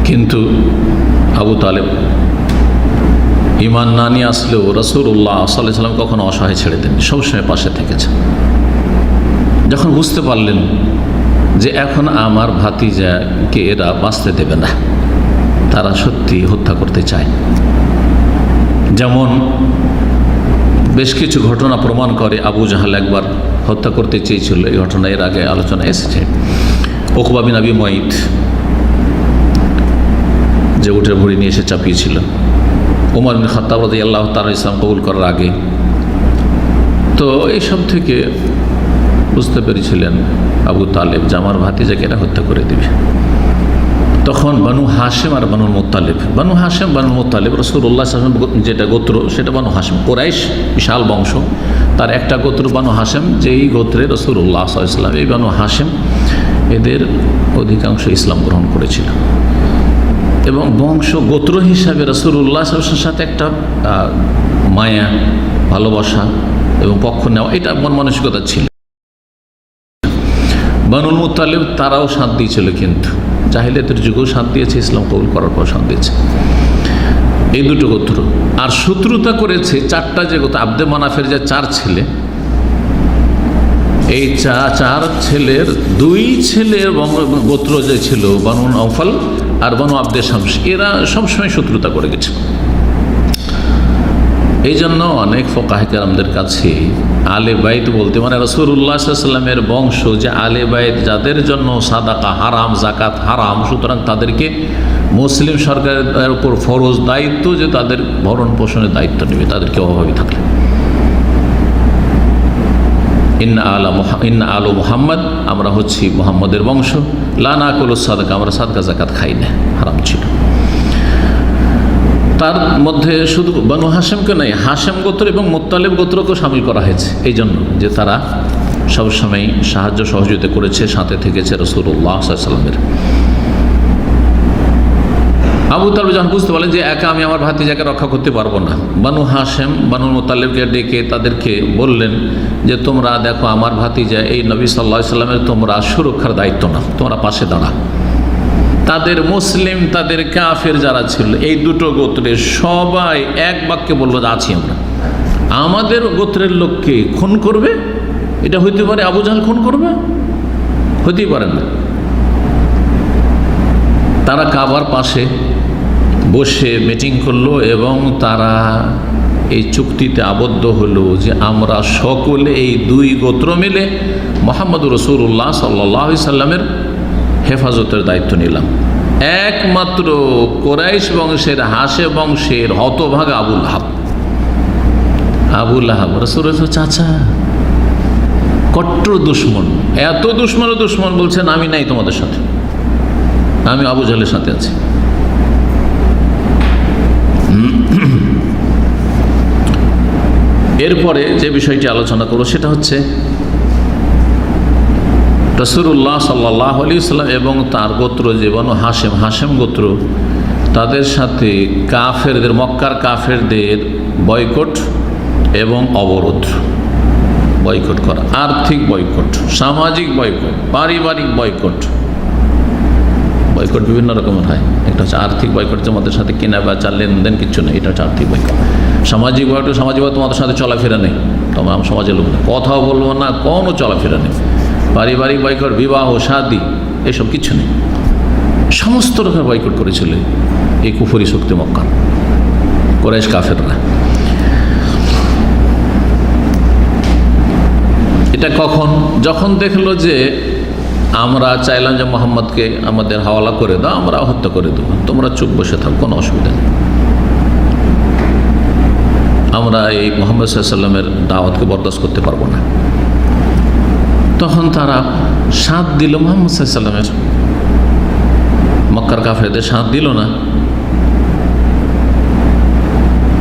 B: কিন্তু আবু তালেব ঈমান না নিয়ে আসলেও রাসূলুল্লাহ সাল্লাল্লাহু আলাইহি ওয়াসাল্লাম কখনো অসহায় ছেড়ে দেননি, সবসময় পাশে থেকেছেন। যখন বুঝতে পারলেন যে এখন আমার ভাতিজাকে এরা বাঁচতে দেবে না, তারা সত্যি হত্যা করতে চায়। যেমন বেশ কিছু ঘটনা প্রমাণ করে, আবু জাহাল একবার হত্যা করতে চেয়েছিল, এই ঘটনা এর আগে আলোচনা এসেছে। উকবা বিন আবি মুয়াইত যে উটের ভুঁড়ি নিয়ে এসে চাপিয়েছিল, ওমর বিন খাত্তাব রাদিয়াল্লাহু তাআলা ইসলাম কবুল করার আগে। তো এইসব থেকে বুঝতে পেরেছিলেন আবু তালেব যে আমার ভাতিজাকে এরা হত্যা করে দেবে। তখন বানু হাশেম আর বানু মুত্তালিব, বানু হাশেম বানু মুত্তালিব রাসূলুল্লাহ সাল্লাল্লাহু আলাইহি ওয়াসাল্লাম যেটা গোত্র, সেটা বানু হাশেম। কুরাইশ বিশাল বংশ, তার একটা গোত্র বানু হাশেম, যেই গোত্রে রাসূলুল্লাহ সাল্লাল্লাহু আলাইহি ওয়াসাল্লাম, এই বানু হাশেম এদের অধিকাংশ ইসলাম গ্রহণ করেছিল। এবং বংশ গোত্র হিসাবে রাসূলুল্লাহ সাল্লাল্লাহু আলাইহি ওয়াসাল্লামের সাথে একটা মায়া, ভালোবাসা এবং পক্ষ নেওয়া, এটা মন মানসিকতা ছিল। বানুল মুত্তালিব তারাও সাথ দিয়েছিল, কিন্তু জাহিলিয়াতের যুগেও সাথ দিয়েছে, ইসলাম কবুল করার পর সাথ দিয়েছে এই দুটো গোত্র। আর শত্রুতা করেছে চারটা যে গোত্র, আব্দে মানাফের যে 4 ছেলে, এই 4 ছেলের 2 ছেলের গোত্র যে ছিল বানু নওফল আর বানু আব্দে শামস, এরা সবসময় শত্রুতা করে গেছে। এই জন্য অনেক ফুকাহে কেরামদের কাছে আলে বাইত বলতে, মানে রাসূলুল্লাহ সাল্লাল্লাহু আলাইহি ওয়াসাল্লামের বংশ যে আলে বাইত, যাদের জন্য সাদাকা হারাম, জাকাত হারাম, সুতরাং তাদেরকে মুসলিম সরকারের উপর ফরজ দায়িত্ব যে তাদের ভরণ পোষণের দায়িত্ব নেবে, তাদেরকে অভাবী থাকলে। ইন্না আলু মুহাম্মদ, আমরা হচ্ছি মুহাম্মদের বংশ, লা নাকুলু সাদাকা, আমরা সাদকা জাকাত খাই না, হারাম ছিল। তার মধ্যে শুধু বানু হাশেমকে নয়, হাশেম গোত্র এবং মুত্তালিব গোত্রকেও শামিল করা হয়েছে, এই জন্য যে তারা সবসময় সাহায্য সহযোগিতা করেছে, সাথে থেকেছে রাসূলুল্লাহ সাল্লাল্লাহু আলাইহি ওয়াসাল্লামের। আবু তালেব যখন বুঝতে পারলেন যে একা আমি আমার ভাতিজাকে রক্ষা করতে পারবো না, বানু হাশেম বানু মুত্তালিবকে ডেকে তাদেরকে বললেন যে তোমরা দেখো আমার ভাতিজা এই নবী সাল্লাল্লাহু আলাইহি ওয়াসাল্লামের, তোমরা সুরক্ষার দায়িত্ব নাও, তোমরা পাশে দাঁড়া। তাদের মুসলিম, তাদের কাফের যারা ছিল, এই দুটো গোত্রের সবাই এক বাক্যে বলবো যে আছি আমরা, আমাদের গোত্রের লোককে খুন করবে, এটা হইতে পারে আবু জাহেল খুন করবে? হতেই পারে না। তারা কাবার পাশে বসে মিটিং করলো এবং তারা এই চুক্তিতে আবদ্ধ হলো যে আমরা সকলে এই দুই গোত্র মিলে মুহাম্মদ রাসূলুল্লাহ সাল্লাল্লাহু আলাইহি সাল্লামের হেফাজতের দায়িত্ব নিলাম। একমাত্র কুরাইশ বংশের হাসে বংশের হতভাগা আবু লাহাব রাসূলের চাচা, কট্টর দুশমন, এত দুশমন বলছেন আমি নাই তোমাদের সাথে, আমি আবু জাহলের সাথে আছি। এরপরে যে বিষয়টি আলোচনা করব সেটা হচ্ছে রাসূলুল্লাহ সাল্লাল্লাহু আলাইহি ওয়াসাল্লাম এবং তার গোত্র যে বনু হাশেম গোত্র, তাদের সাথে কাফেরদের, মক্কার কাফেরদের বয়কট এবং অবরোধ, বয়কট করা, আর্থিক বয়কট, সামাজিক বয়কট, পারিবারিক বয়কট। বয়কট বিভিন্ন রকমের হয়। একটা হচ্ছে আর্থিক বয়কট, তোমাদের সাথে কেনা বেচা লেনদেন কিচ্ছু নেই, এটা হচ্ছে আর্থিক বয়কট। সামাজিক বয়কট, তোমাদের সাথে চলাফেরা নেই, তোমরা সমাজের লোক, কথাও বলবো না, কোনো চলাফেরা নেই। পারিবারিক বয়কট, বিবাহ শাদী এসব কিছু নেই। সমস্ত রকমের বয়কট করেছিল এই কুফরি শক্তি মক্কা, কুরাইশ কাফেররা। এটা কখন? যখন দেখলো যে আমরা চাইলাম যে মোহাম্মদকে আমাদের হাওয়ালা করে দাও, আমরা হত্যা করে দেবো, তোমরা চুপ বসে থাকো, কোনো অসুবিধা নেই, আমরা এই মুহাম্মদ সাল্লাল্লাহু আলাইহি ওয়াসাল্লামের দাওয়াতকে বরদাস্ত করতে পারবো না। তখন তারা সাথ দিল মুহাম্মদ সাল্লাল্লাহু আলাইহি ওয়াসাল্লামের, মক্কার কাফেরদের সাথ দিল না।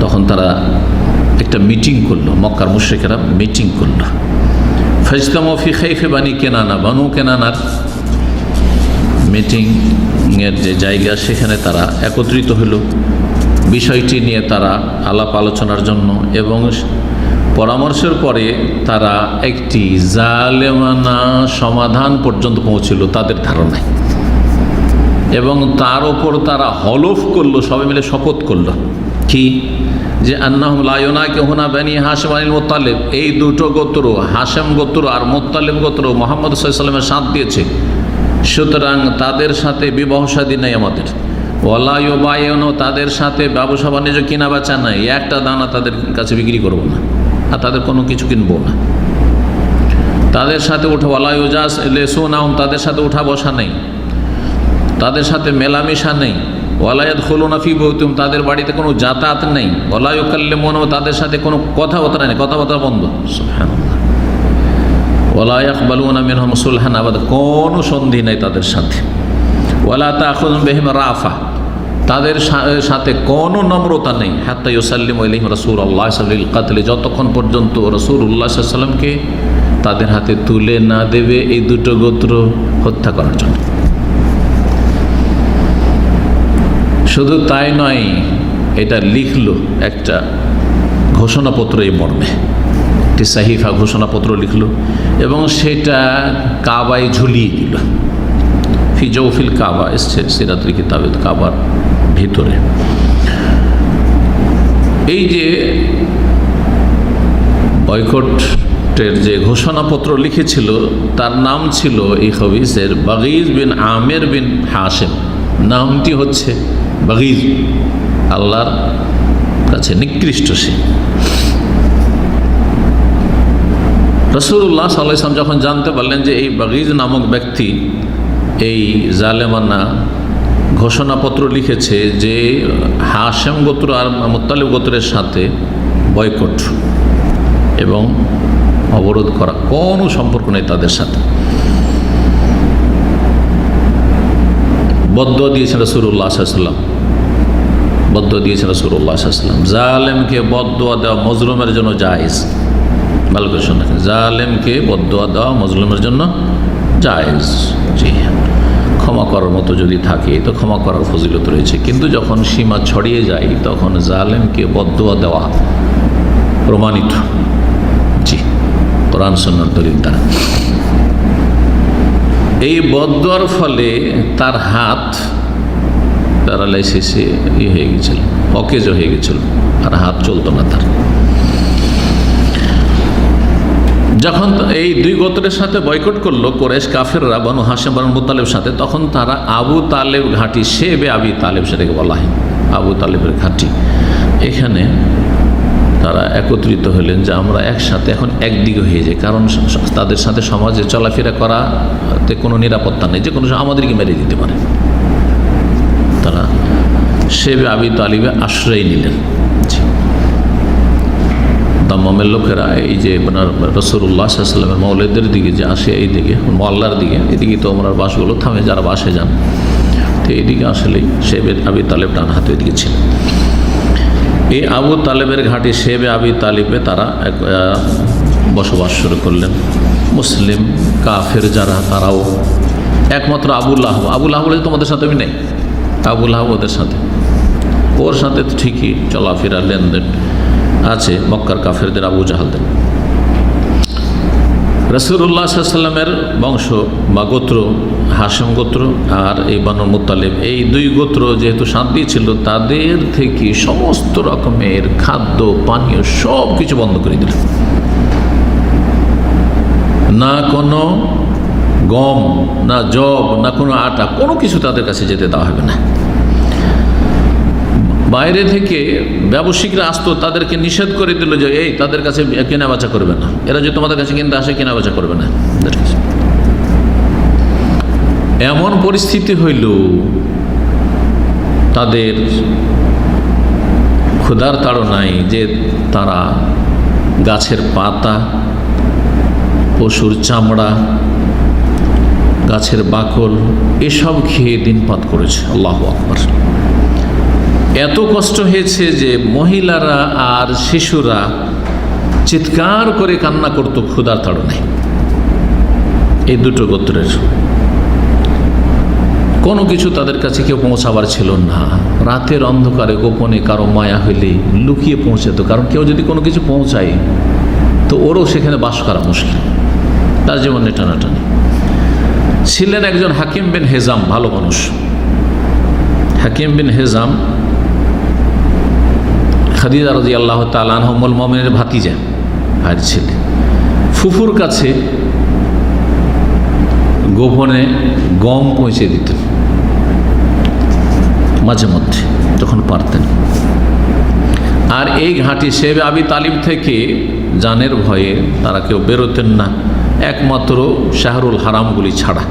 B: তখন তারা একটা মিটিং করলো, মক্কার মুশরিকেরা মিটিং করলো। ফাজতামু ফি খাইফে বানি কেনানা, বানু কেনানার মিটিংয়ের যে জায়গা, সেখানে তারা একত্রিত হলো বিষয়টি নিয়ে তারা আলাপ আলোচনার জন্য, এবং পরামর্শের পরে তারা একটি জালেমানা সমাধান পর্যন্ত পৌঁছিল তাদের ধারণায়, এবং তার ওপর তারা হলফ করলো, সবাই মিলে শপথ করলো কি, যে আন্নাহুম লা ইউনাকিহুনা বানি হাশিম আনিল মুত্তালিব, এই দুটো গোত্র হাশেম গোত্র আর মুত্তালিব গোত্র মুহাম্মদ সাল্লাল্লাহু আলাইহি ওয়াসাল্লামের সাথ দিয়েছে, সুতরাং তাদের সাথে বিবাহ শাদী নাই আমাদের। ওয়ালা ইউবাইউনা, তাদের সাথে ব্যবসা বাণিজ্য কিনা বেচা নাই, একটা দানা তাদের কাছে বিক্রি করবো না, আর তাদের কোনো কিছু কিনবো না। তাদের সাথে উঠা, ওয়ালা ইউজাস লেসুনাহুম, তাদের সাথে উঠা বসা নেই, তাদের সাথে মেলামেশা নেই। ওয়ালা ইয়াদখুলুনা ফি বুয়ুতিহিম, তাদের বাড়িতে কোনো যাতায়াত নেই। ওয়ালা ইউকাল্লিমুনা, তাদের সাথে কোনো কথাবার্তা নেই, কথাবার্তা বন্ধ। সুবহানাল্লাহ। ওয়ালা ইয়াকবালুনা মিনহুম সুলহান আবাদ, কোনো সন্ধি নেই তাদের সাথে। ওয়ালা তাখুযুম বিহিম রাফা, তাদের সাথে কোনো নম্রতা নেই। হাত্তা ইউসাল্লিমু ইলাইহিম রাসূলুল্লাহ সাল্লাল্লাহু আলাইহি ওয়াসাল্লাম, যতক্ষণ পর্যন্ত রাসূলুল্লাহ সাল্লাল্লাহু আলাইহি ওয়াসাল্লামকে তাদের হাতে তুলে না দেবে এই দুটো গোত্র হত্যা করার জন্য। শুধু তাই নয়, এটা লিখলো একটা ঘোষণাপত্র এই মর্মে, একটি সাহিফা ঘোষণাপত্র লিখলো, এবং সেটা কাবায় ঝুলিয়ে দিল। ফি জৌফিল কাবা এসছে সিরাতুল কিতাবে, কাবার ভিতরে। এই যে বয়কটের যে ঘোষণাপত্র লিখেছিল, তার নাম ছিল এই খবিসের বাগীজ বিন আমের বিন হাশেম। নামটি হচ্ছে বাগীজ, আল্লাহর কাছে নিকৃষ্ট সে। রাসূলুল্লাহ সাল্লাল্লাহু আলাইহি ওয়াসাল্লাম যখন জানতে পারলেন যে এই বাগীজ নামক ব্যক্তি এই জালেমানা ঘোষণাপত্র লিখেছে যে হাশেম গোত্র আর মুত্তালিব গোত্রের সাথে বয়কট এবং অবরোধ করা, কোনো সম্পর্ক নেই তাদের সাথে, বদদুয়া দিয়েছেন রাসূলুল্লাহ সাল্লাল্লাহু আলাইহি ওয়াসাল্লাম, বদদুয়া দিয়েছেন রাসূলুল্লাহ সাল্লাল্লাহু আলাইহি ওয়াসাল্লাম। জালেমকে বদদুয়া দেওয়া মজলুমের জন্য জায়েজ, ভালো করে শুনে রাখেন, জালেমকে বদদুয়া দেওয়া মজলুমের জন্য জায়েজ। জি, ক্ষমা করার মতো যদি থাকে তো ক্ষমা করার ফজিলত রয়েছে, কিন্তু যখন সীমা ছড়িয়ে যায় তখন জালেমকে বদদুয়া দেওয়া প্রমাণিত। জি, কোরআন সুন্নাহর দলিল দ্বারা। এই বদদুয়ার ফলে তার হাত প্যারালাইসিসে হয়ে গেছিল, অকেজ হয়ে গেছিল, আর হাত চলতো না তার। যখন এই দুই গোত্রের সাথে বয়কট করলো কুরাইশ কাফেররা বনু হাশেম বনু মুত্তালিবের সাথে, তখন তারা আবু তালেব ঘাঁটি, শেবে আবি তালেব সেটাকে বলা হয়, আবু তালেবের ঘাঁটি, এখানে একত্রিত হলেন যে আমরা একসাথে এখন একদিকে হয়ে যাই, কারণ তাদের সাথে সমাজে চলাফেরা করাতে কোনো নিরাপত্তা নেই, যে কোনো সময় আমাদেরকে মেরে দিতে পারে। তারা শেবে আবি তালিবে আশ্রয় নিলেন। দাম্মামের লোকেরা এই যে আপনার রাসূলুল্লাহ সাল্লাল্লাহু আলাইহি ওয়াসাল্লামের মওলিদের দিকে যে আসে, এই দিকে মোয়াল্লার দিকে, এদিকে তো ওমরার বাসগুলো থামে, যারা বাসে যান, তো এইদিকে আসলেই শেবে আবি তালেব ডান হাতে এদিকে ছিল। এই আবু তালেবের ঘাঁটি শেবে আবি তালিবে তারা বসবাস শুরু করলেন। মুসলিম কাফের যারা, তারাও একমাত্র আবুল আহাব বলে তোমাদের সাথে আমি নেই, আবুল আহাব ওদের সাথে, ওর সাথে তো ঠিকই চলাফেরা লেনদেন আছে মক্কার কাফেরদের, আবু জাহালদের। রাসূলুল্লাহ সাল্লাল্লাহু আলাইহি ওয়াসাল্লামের বংশ বা গোত্র হাশেম গোত্র আর এই বানু মুত্তালিব, এই দুই গোত্র যেহেতু শান্তি ছিল, তাদের থেকে সমস্ত রকমের খাদ্য পানীয় সব কিছু বন্ধ করে দিল। না কোনো গম, না জব, না কোনো আটা, কোনো কিছু তাদের কাছে যেতে দেওয়া হবে না। বাইরে থেকে ব্যবসায়িকরা আসতো, তাদেরকে নিষেধ করে দিল যে এই তাদের কাছে কেনা বেচা করবে না, এরা যে তোমাদের কাছে কিনতে আসে কেনা বেচা করবে না। এমন পরিস্থিতি হইল তাদের ক্ষুধার তাড়নায় যে তারা গাছের পাতা, পশুর চামড়া, গাছের বাকল এসব খেয়ে দিনপাত করেছে। আল্লাহু আকবার। এত কষ্ট হয়েছে যে মহিলারা আর শিশুরা চিৎকার করে কান্না করত ক্ষুধার তাড়নায়। এই দুটো গোত্রের কোনো কিছু তাদের কাছে কেউ পৌঁছাবার ছিল না। রাতের অন্ধকারে গোপনে কারো মায়া হইলে লুকিয়ে পৌঁছাত, কারণ কেউ যদি কোনো কিছু পৌঁছায় তো ওরও সেখানে বাস করা মুশকিল, তার জীবনে টানাটানি। ছিলেন একজন হাকিম বিন হেজাম, ভালো মানুষ। হাকিম বিন হেজাম খাদিজা রাদিয়াল্লাহু তাআলা আনহা উম্মুল মুমিনের ভাতিজা, আর ছেলে। ফুফুর কাছে গোপনে গম পৌঁছে দিতেন মাঝে মধ্যে যখন পারতেন। আর এই ঘাঁটি শেবে আবি তালিব থেকে জানের ভয়ে তারা কেউ বেরোতেন না, একমাত্র শাহরুল হারামগুলি ছাড়া।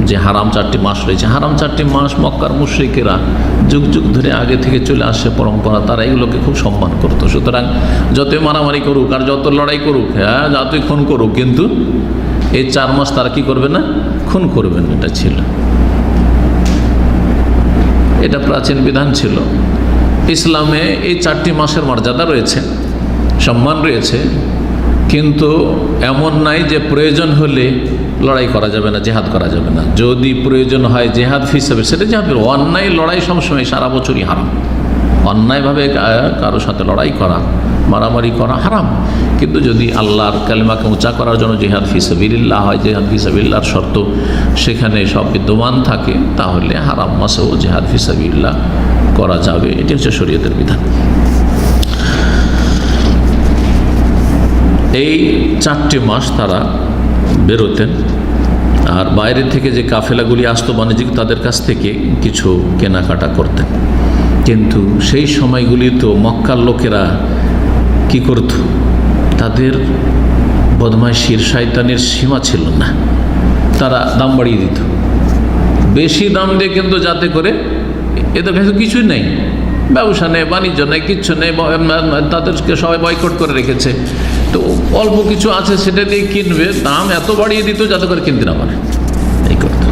B: যে হারাম 4টি মাস রয়েছে, হারাম 4টি মাস মক্কার মুশরিকেরা যুগ যুগ ধরে আগে থেকে চলে আসে পরম্পরা, তারা এগুলোকে খুব সম্মান করতো। সুতরাং যতই মারামারি করুক আর যত লড়াই করুক, হ্যাঁ যতই খুন করুক, কিন্তু এই 4 মাস তারা কি করবে না, খুন করবেন। এটা ছিল, এটা প্রাচীন বিধান ছিল। ইসলামে এই 4টি মাসের মর্যাদা রয়েছে, সম্মান রয়েছে, কিন্তু এমন নাই যে প্রয়োজন হলে লড়াই করা যাবে না, জেহাদ করা যাবে না। যদি প্রয়োজন হয় জেহাদ হিসাবে, সেটা জেহাদ। অন্যায় লড়াই সবসময় সারা বছরই হারাম। অন্যায়ভাবে কারো সাথে লড়াই করা, মারামারি করা হারাম। কিন্তু যদি আল্লাহর কালিমাকে উঁচা করার জন্য জিহাদ ফি সাবিলিল্লাহ হয়, জিহাদ ফি সাবিলিল্লাহর শর্ত সেখানে সব বিদ্যমান থাকে, তাহলে হারাম মাসেও জিহাদ ফি সাবিলিল্লাহ করা যাবে। এটি হচ্ছে শরীয়তের বিধান। এই 4টি মাস তারা বেরোতেন, আর বাইরে থেকে যে কাফেলাগুলি আসতো বাণিজ্যিক, তাদের কাছ থেকে কিছু কেনাকাটা করতেন। কিন্তু সেই সময়গুলি তো মক্কার লোকেরা কি করত, তাদের বদমাইশির শয়তানির সীমা ছিল না। তারা দাম বাড়িয়ে দিত, বেশি দাম দিয়ে, কিন্তু যাতে করে এদের কাছে কিছুই নেই, ব্যবসা নেই, বাণিজ্য নেই, কিচ্ছু নেই, তাদেরকে সবাই বয়কট করে রেখেছে। তো অল্প কিছু আছে সেটা দিয়ে কিনবে, দাম এত বাড়িয়ে দিত যাতে করে কিনতে না পারে, এই করত।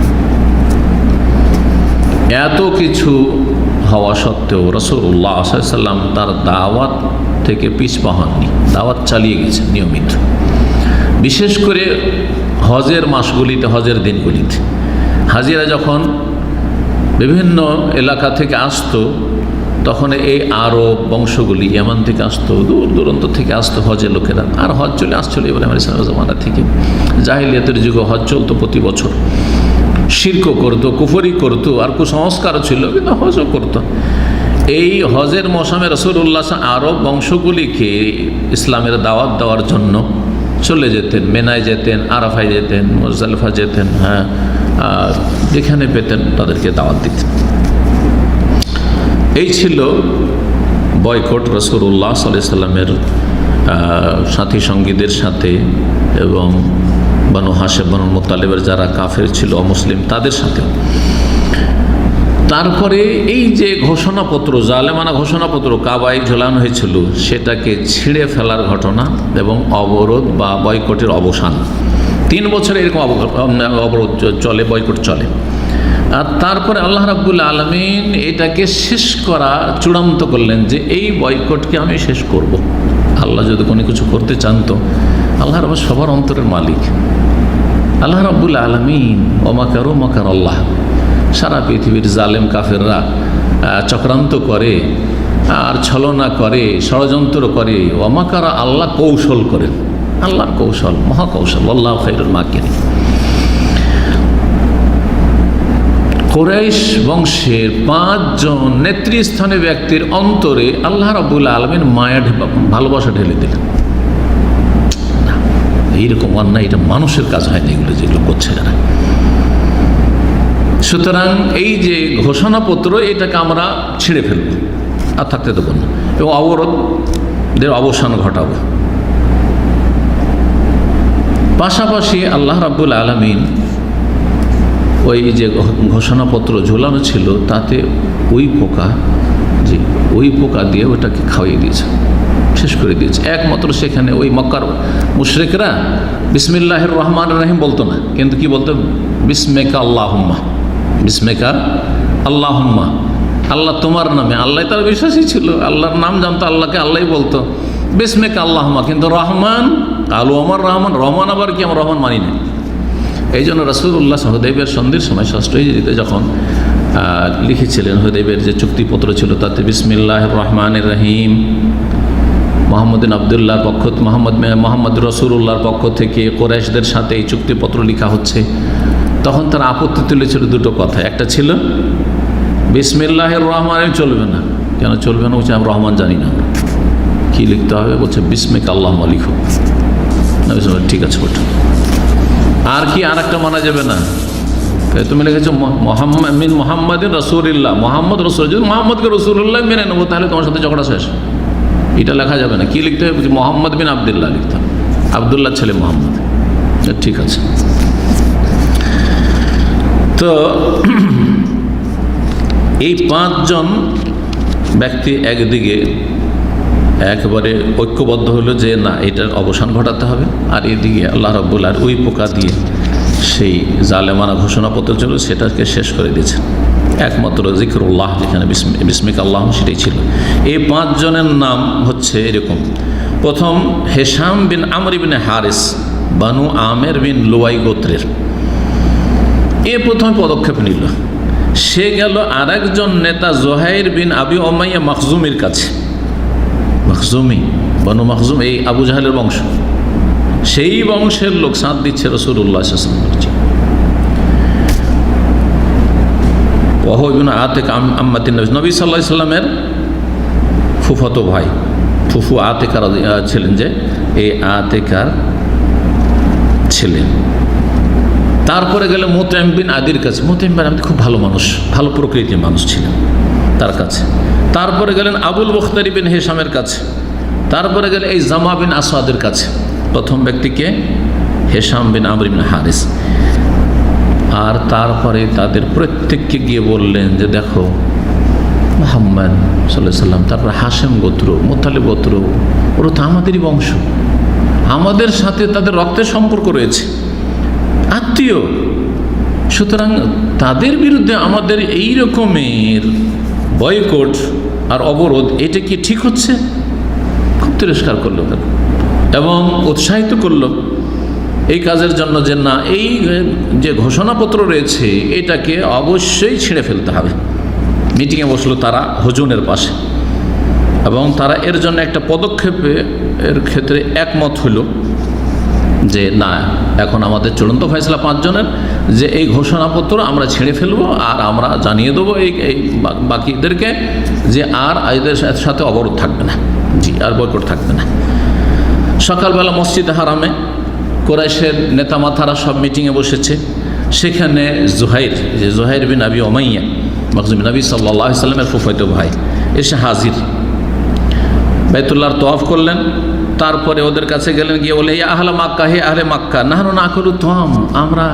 B: এত কিছু হওয়া সত্ত্বেও রাসূলুল্লাহ সাল্লাল্লাহু আলাইহি ওয়াসাল্লাম তার দাওয়াত থেকে পিছপা হননি, দাওয়াত চালিয়ে গেছেন নিয়মিত। বিশেষ করে হজের মাসগুলিতে, হজের দিনগুলিতে হাজিরা যখন বিভিন্ন এলাকা থেকে আসতো, তখন এই আরব বংশগুলি ইয়ামান থেকে আসতো, দূর দূরান্ত থেকে আসতো হজের লোকেরা। আর হজ চলে আসছিল ইব্রাহিম আলাইহিস সালামের জামানা থেকে। জাহিলিয়াতের যুগে হজ চলতো প্রতি বছর। শিরকও করতো, কুফরি করতো, আর কুসংস্কারও ছিল, কিন্তু হজও করতো। এই হজের মৌসুমে রাসূলুল্লাহ আরব বংশগুলিকে ইসলামের দাওয়াত দেওয়ার জন্য চলে যেতেন, মেনায় যেতেন, আরাফায় যেতেন, মুজদালিফা যেতেন, হ্যাঁ, আর যেখানে পেতেন তাদেরকে দাওয়াত দিতেন। এই ছিল বয়কট রাসূলুল্লাহ সাল্লাল্লাহু আলাইহি ওয়াসাল্লামের সাথী সঙ্গীদের সাথে এবং বানু হাশেম বানু মুত্তালিবের যারা কাফের ছিল অমুসলিম তাদের সাথে। তারপরে এই যে ঘোষণাপত্র, জালেমানা ঘোষণাপত্র কাবায় ঝোলানো হয়েছিল, সেটাকে ছিঁড়ে ফেলার ঘটনা এবং অবরোধ বা বয়কটের অবসান। 3 বছর এরকম অবরোধ চলে, বয়কট চলে। আর তারপরে আল্লাহ রাব্বুল আলামিন এটাকে শেষ করা চূড়ান্ত করলেন যে এই বয়কটকে আমি শেষ করব। আল্লাহ যদি কোনো কিছু করতে চান তো আল্লাহ রাব্বুল সবার অন্তরের মালিক আল্লাহ রাব্বুল আলামিন। ওমাকারু মাকার আল্লাহ, সারা পৃথিবীর জালেম কাফেররা চক্রান্ত করে আর ছলনা করে, ষড়যন্ত্র করে। ওমাকারা, আল্লাহ কৌশল করেন, আল্লাহর কৌশল মহাকৌশল। আল্লাহু খায়রুল মাকিরিন। কুরাইশ বংশের 5 জন নেতৃস্থানীয় ব্যক্তির অন্তরে আল্লাহ রাব্বুল আলামিন মায়া ভালোবাসা ঢেলে দিলেন। এইরকম অন্যায় এটা মানুষের কাজ হয়নি, এগুলো যেগুলো করছে যারা। সুতরাং এই যে ঘোষণাপত্র, এটাকে আমরা ছিঁড়ে ফেলব, আর থাকতে দেবো না, এবং অবরোধের অবসান ঘটাবো। পাশাপাশি আল্লাহ রাব্বুল আলামিন ওই যে ঘোষণাপত্র ঝোলানো ছিল তাতে ওই পোকা দিয়ে ওটাকে খাওয়িয়ে দিয়েছে, শেষ করে দিয়েছে। একমাত্র সেখানে ওই মক্কার মুশরিকরা বিসমিল্লাহির রহমানির রহিম বলতো না, কিন্তু কি বলতো? বিসমিকা আল্লাহুম্মা, বিসমিকা আল্লাহুম্মা, আল্লাহ তোমার নামে। আল্লাহ তার বিশ্বাসী ছিল, আল্লাহর নাম জানতো, আল্লাহকে আল্লাহ বলতো বিসমিকা আল্লাহুম্মা। কিন্তু রহমান, আলু আমার রহমান, রহমান আবার কি? আমরা রহমান মানি না। এই জন্য রাসূলুল্লাহ হুদাইবিয়ার সন্ধির সময় ষষ্ঠ হিজরিতে যখন লিখেছিলেন, হুদাইবিয়ার যে চুক্তিপত্র ছিল তাতে বিসমিল্লাহির রহমানির রহিম, মোহাম্মদ আবদুল্লাহর পক্ষ, মোহাম্মদ রাসূলুল্লাহর পক্ষ থেকে কুরাইশদের সাথে এই চুক্তিপত্র লেখা হচ্ছে, তখন তারা আপত্তি তুলেছিল 2টো কথা। একটা ছিল বিসমিল্লাহির রহমানির চলবে না। কেন চলবে না? বলছে আমরা রহমান জানি না, কি লিখতে হবে? বলছে বিসমিকা আল্লাহুম্মা লিখো। ঠিক আছে ওটা। আর কি আর একটা মানা যাবে না? তুমি লিখেছো মোহাম্মদিন রাসূলুল্লাহ, মোহাম্মদ রাসূল। যদি মোহাম্মদকে রাসূলুল্লাহ মেনে নেবো তাহলে তোমার সাথে ঝগড়া শেষ। এটা লেখা যাবে না। কি লিখতে হবে? মোহাম্মদ বিন আবদুল্লাহ লিখতে হবে, আবদুল্লাহ ছেলে মোহাম্মদ। ঠিক আছে। তো এই 5 জন ব্যক্তি একদিকে একেবারে ঐক্যবদ্ধ হলো যে না, এটার অবসান ঘটাতে হবে, আর এদিকে আল্লাহ রাব্বুল আলামিন ওই পোকা দিয়ে সেই জালেমানা ঘোষণাপত্র ছিল সেটাকে শেষ করে দিয়েছেন। একমাত্র জিকরুল্লাহ, যেখানে বিসমিকা আল্লাহ, সেটাই ছিল। এই 5 জনের নাম হচ্ছে এরকম। প্রথম হেশাম বিন আমর বিন হারিস, বানু আমের বিন লুয়াই গোত্রের। এ প্রথমে পদক্ষেপ নিল। সে গেল আরেকজন নেতা জুহাইর বিন আবি উমাইয়া মখজুমির কাছে। মখজুমি, বানু মখজুম, এই আবু জাহেলের বংশ, সেই বংশের লোক সাথ দিচ্ছে রাসূলুল্লাহ সাল্লাল্লাহু আলাইহি ওয়াসাল্লাম। ওয়াহু ইবনে আতিক আম্মাতিন নবী সাল্লাল্লাহু আলাইহি ওয়াসাল্লামের ফুফাতো ভাই, ফুফু আতিকা ছিলেন, যে এই আতিকার ছিলেন। তারপরে গেলে মুতাইম বিন আদির কাছে। মুতাইম বিন আদি খুব ভালো মানুষ, ভালো প্রকৃতির মানুষ ছিলেন, তার কাছে। তারপরে গেলেন আবুল বখতারি বিন হেশামের কাছে। তারপরে গেলে এই জামা বিন আসাদের কাছে। প্রথম ব্যক্তিকে হেশাম বিন আমর বিন হারিস। আর তারপরে তাদের প্রত্যেককে গিয়ে বললেন যে দেখো মুহাম্মদ সাল্লাল্লাহু আলাইহি ওয়াসাল্লাম, তারপর হাশেম গোত্র, মুত্তালিব গোত্র, ওরা তো আমাদেরই বংশ, আমাদের সাথে তাদের রক্তের সম্পর্ক রয়েছে, আত্মীয়। সুতরাং তাদের বিরুদ্ধে আমাদের এই রকমের বয়কট আর অবরোধ, এটা কি ঠিক হচ্ছে? খুব তিরস্কার করলো এবং উৎসাহিত করলো এই কাজের জন্য, যে না, এই যে ঘোষণাপত্র রয়েছে এটাকে অবশ্যই ছিঁড়ে ফেলতে হবে। মিটিংয়ে বসলো তারা হুজুনের পাশে, এবং তারা এর জন্য একটা পদক্ষেপের ক্ষেত্রে একমত হলো যে না, এখন আমাদের চূড়ান্ত ফয়সালা 5 জনের, যে এই ঘোষণাপত্র আমরা ছেড়ে ফেলবো, আর আমরা জানিয়ে দেবো এই বাকিদেরকে যে আর এদের সাথে অবরোধ থাকবে না, জি, আর বয়কট থাকবে না। সকালবেলা মসজিদে হারামে কুরাইশের নেতা মাথারা সব মিটিংয়ে বসেছে। সেখানে জুহাইর বিন আবি উমাইয়া মখজুমি, নবী সাল্লাল্লাহু আলাইহি ওয়াসাল্লামের ফুফাতো ভাই, এসে হাজির। বাইতুল্লাহর তওয়াফ করলেন, তারপরে ওদের কাছে গেলেন, গিয়ে বলে ইয়া আহলে মাক্কা, হে আহলে মাক্কা, নাহনু নাকুলু তাম, আমরা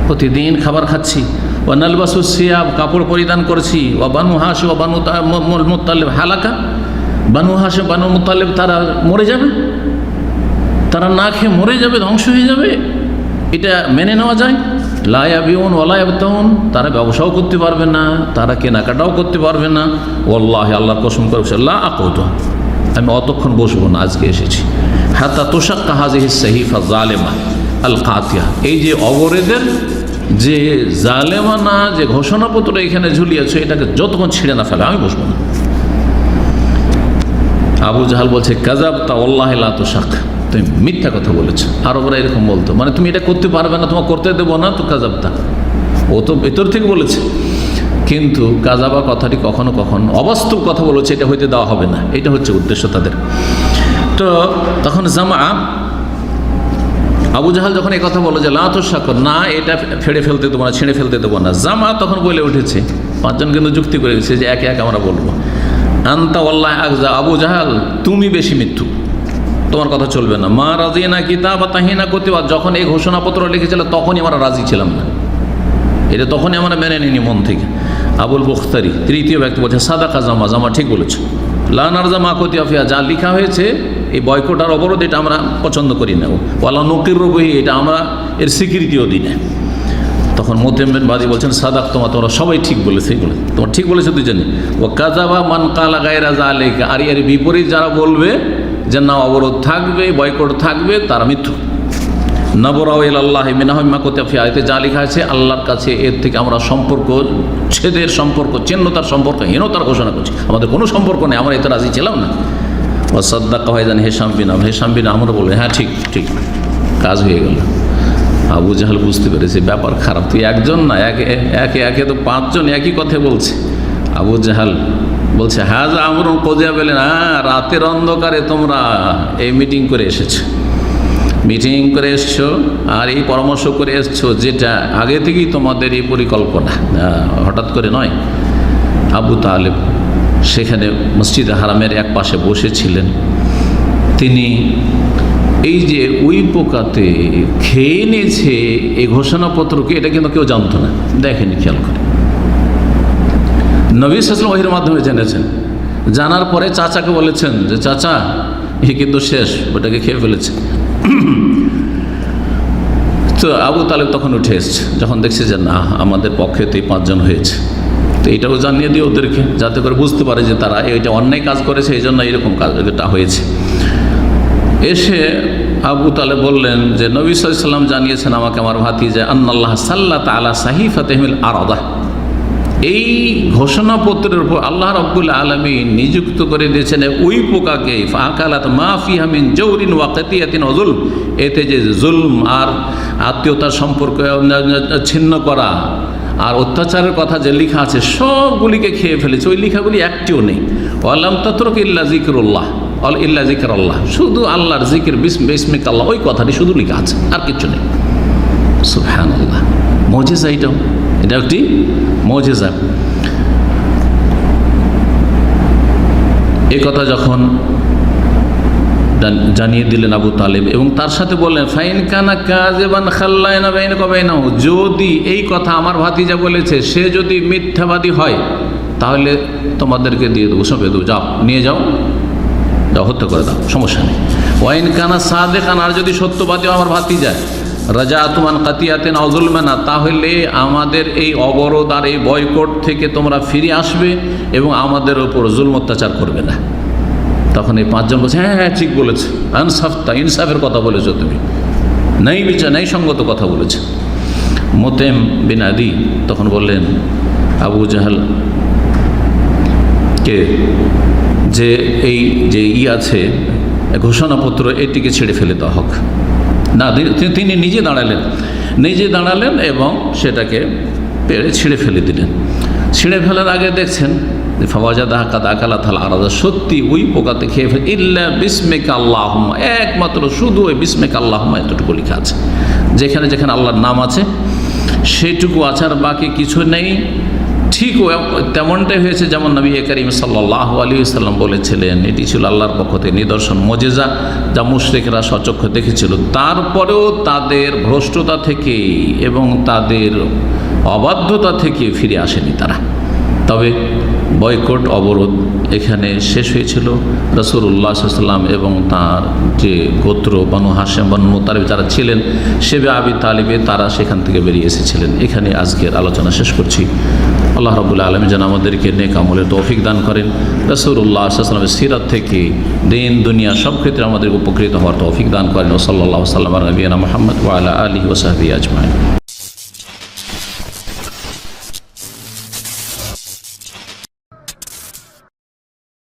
B: প্রতিদিন খাবার খাচ্ছি, ওয়া নালবাসু সিয়াব, কাপড় পরিধান করছি, ওয়া বানু হাশিম ওয়া বানু মুত্তালিব হালাকা, বানু হাশিম বানু মুত্তালিব তারা মরে যাবে, তারা না খেয়ে মরে যাবে, ধ্বংস হয়ে যাবে, এটা মেনে নেওয়া যায়? লা ইয়াবিউন ওয়া লা ইয়াবতাউন, তারা ব্যবসাও করতে পারবে না, তারা কেনাকাটাও করতে পারবে না। ওয়াল্লাহি, আল্লাহর কসম করে বলছি, লা আকুতু, আমি অতক্ষণ বসবো না, আজকে এসেছি। হাত্তা তুশাক্কা হাযিহিস সাহিফা যালিমা আল কাতিয়া, এই যে অবরেদের যে জালেমানা যে ঘোষণাপত্র এখানে ঝুলিয়েছে, এটাকে যতক্ষণ ছিঁড়ে না ফেলে আমি বসবো না। আবু জাহাল বলছে কাযাবতা ওয়াল্লাহি লা তুশাক্কা, তুমি মিথ্যা কথা বলেছো। আরবরা এরকম বলতো, মানে তুমি এটা করতে পারবে না, তোমার করতে দেবো না, তো কাযাবতা, ও তো ভেতর থেকে বলেছে। কিন্তু কাযাবা কথাটি কখনো কখনো অবাস্তব কথা বলেছে, এটা হইতে দেওয়া হবে না, এটা হচ্ছে উদ্দেশ্য তাদের। তো তখন জামা, আবু জাহাল যখন এই কথা বলো যে লা তুশাক্কা, না এটা ফেড়ে ফেলতে দেবো না, ছিঁড়ে ফেলতে দেবো না, জামা তখন বলে উঠেছে, পাঁচজন কিন্তু যুক্তি করে গেছে যে একে একে আমরা বলবো, আনতা ওয়াল্লাহি আকযা, আবু জাহাল তুমি বেশি মিথ্যু, তোমার কথা চলবে না। মা রাজিনা কিতাবা তাহিনা কুতিবা, যখন এই ঘোষণাপত্র লিখেছিল তখনই আমরা রাজি ছিলাম না, এটা তখনই আমরা মেনে নিনি মন থেকে। আবুল বুখতারি তৃতীয় ব্যক্তি বলছে সাদাকা জামা, জামা ঠিক বলেছে। লা নারজা মা কুতিয়া ফিহা, যা লেখা হয়েছে এই বয়কট আর অবরোধ, এটা আমরা পছন্দ করি না। ওয়ালা নুকিরু বিহি, এটা আমরা এর স্বীকৃতিও দিই না। তখন মুতাইম বিন বাদি বলছেন সাদাক, তোমরা সবাই ঠিক বলেছে, তোমার ঠিক বলেছে দুজনে। ও কাযাবা মান কালা গায়রা যালিকা, আর এর বিপরীত যারা বলবে যে না অবরোধ থাকবে, বয়কট থাকবে, তারা মিথ্যু। নাবরাউ ইলাল্লাহি মিনহুম মা কুতিয়া ফিহা, এতে যা লেখা আছে আল্লাহর কাছে এর থেকে আমরা সম্পর্ক ছেদের, সম্পর্ক ছিন্নতার, সম্পর্ক হীনতার ঘোষণা করছি, আমাদের কোনো সম্পর্ক নেই, আমরা এতে রাজি ছিলাম না। ও সাদ্দাকা ভাইজান হিশাম বিন আমরা বলবে হ্যাঁ ঠিক ঠিক, কাজ হয়ে গেল। আবু জাহাল বুঝতে পেরেছে ব্যাপার খারাপ, তুই একজন না, একে তো পাঁচজন একই কথা বলছে। আবু জাহাল বলছে হাজা আমরুন কজিয়া, বলেন হ্যাঁ রাতের অন্ধকারে তোমরা এই মিটিং করে এসেছো, আর এই পরামর্শ করে এসছো, যেটা আগে থেকেই তোমাদের এই পরিকল্পনা, হঠাৎ করে নয়। আবু তালেব সেখানে মসজিদে হারামের এক পাশে বসেছিলেন, তিনি এই যে ওই পোকাতে খেয়ে নিয়েছে এই ঘোষণাপত্রকে, এটা কিন্তু কেউ জানতো না, দেখেনি, খেয়াল করে। নবী সাল্লাল্লাহু আলাইহি ওয়াসাল্লাম ওহির মাধ্যমে জেনেছেন, জানার পরে চাচাকে বলেছেন যে চাচা এ কিন্তু শেষ, ওটাকে খেয়ে ফেলেছে। তো আবু তালেব তখন উঠে এসছে, যখন দেখছে যে না আমাদের পক্ষে তো এই পাঁচজন হয়েছে, তো এটাও জানিয়ে দিয়ে ওদেরকে, যাতে করে বুঝতে পারে যে তারা এটা অন্যায় কাজ করেছে, এই জন্য এইরকম কাজটা হয়েছে। এসে আবু তালেব বললেন যে নবী সাল্লাল্লাহু আলাইহি ওয়াসাল্লাম জানিয়েছেন আমাকে, আমার ভাতিজা, আন্নাল্লাহ সাল্লাতা আলা সাহিফাতিহিল আরাদা, এই ঘোষণাপত্রের উপর আল্লাহ রাব্বুল আলামিন নিযুক্ত করে দিয়েছেন ওই পোকাকে, ফাকালাত মা ফিহা মিন জাওরিন ওয়া কাতিয়াতিন ওয়া যুলম, এতে যে জুলম আর আত্মীয়তার সম্পর্ক ছিন্ন করা আর অত্যাচারের কথা যে লেখা আছে সবগুলিকে খেয়ে ফেলেছে, ওই লেখাগুলি একটিও নেই। ওয়ালাম তাতরুক ইল্লা যিকরুল্লাহ, ইল্লা যিকরাল্লাহ, শুধু আল্লাহর জিকির, বিসমিকাল্লাহ, ওই কথাটি শুধু লেখা আছে, আর কিছু নেই। সুবহানাল্লাহ, মুজিজা, এটা একটি মুজিজা। এই কথা যখন জানিয়ে দিলেন আবু তালেব, এবং তার সাথে বললেন ফাইন কানা কাযিবান খাল্লাইনা বাইনাকা বাইনাহু, যদি এই কথা আমার ভাতিজা বলেছে সে যদি মিথ্যাবাদী হয় তাহলে তোমাদেরকে দিয়ে দেবো, সঁপে দেবো, যাও নিয়ে যাও, হত্যা করে দাও, সমস্যা নেই। ওয়াইন কানা সাদিকান, আর যদি সত্যবাদী আমার ভাতিজা, রাজাতুমান কাতিয়াতিন আও যুলমানা, তাহলে আমাদের এই অবরোধ আর এই বয়কট থেকে তোমরা ফিরে আসবে এবং আমাদের ওপর জুলম অত্যাচার করবে না। তখন এই পাঁচজন বলছে হ্যাঁ হ্যাঁ ঠিক বলেছে, আনসাফতা, ইনসাফের কথা বলেছো তুমি, নেই বিচার, নেই সঙ্গত কথা বলেছে। মুতাইম বিন আদি তখন বললেন আবু জাহাল কে যে এই যে আছে ঘোষণাপত্র, এটিকে ছেড়ে ফেলে দেওয়া হোক না। তিনি নিজে দাঁড়ালেন এবং সেটাকে পেড়ে ছিঁড়ে ফেলে দিলেন। ছিঁড়ে ফেলার আগে দেখছেন ফাওয়াজাদাহা কাদ আকালাত আল আরাদা, সত্যি ওই পোকাতে খেয়ে ফেলে, ইল্লা বিসমিকা আল্লাহুম্মা, একমাত্র শুধু ওই বিসমিকা আল্লাহুম্মা এতটুকু লেখা আছে, যেখানে যেখানে আল্লাহর নাম আছে সেটুকু আছে, আর বাকি কিছু নেই। ঠিক তেমনটাই হয়েছে যেমন নবী করিম সাল্লাল্লাহু আলাইহি ওয়াসাল্লাম বলেছিলেন। এটি ছিল আল্লাহর পক্ষ থেকে নিদর্শন, মুজিজা, যা মুশরিকরা স্বচক্ষে দেখেছিল। তারপরেও তাদের ভ্রষ্টতা থেকে এবং তাদের অবাধ্যতা থেকে ফিরে আসেনি তারা। তবে বয়কট, অবরোধ এখানে শেষ হয়েছিল। রাসূলুল্লাহ সাল্লাল্লাহু আলাইহি ওয়াসাল্লাম এবং তার যে গোত্র বানু হাশেম, বানু মুতালিব যারা ছিলেন, শেবে আবি তালিবে, তারা সেখান থেকে বেরিয়ে এসেছিলেন। এখানে আজকের আলোচনা শেষ করছি। আল্লাহ রাব্বুল আলামিন যেন আমাদেরকে নেক আমলের তৌফিক দান করেন। রাসূলুল্লাহ সাল্লাল্লাহু আলাইহি ওয়াসাল্লামের সিরাত থেকে দিন দুনিয়া সব ক্ষেত্রে আমাদের উপকৃত হওয়ার তৌফিক দান করেন। সাল্লাল্লাহু আলাইহি ওয়া সাল্লাম নবিয়ানা মুহাম্মদ ওয়া আলা আলিহি ওয়া সাহবিহি আজমাইন।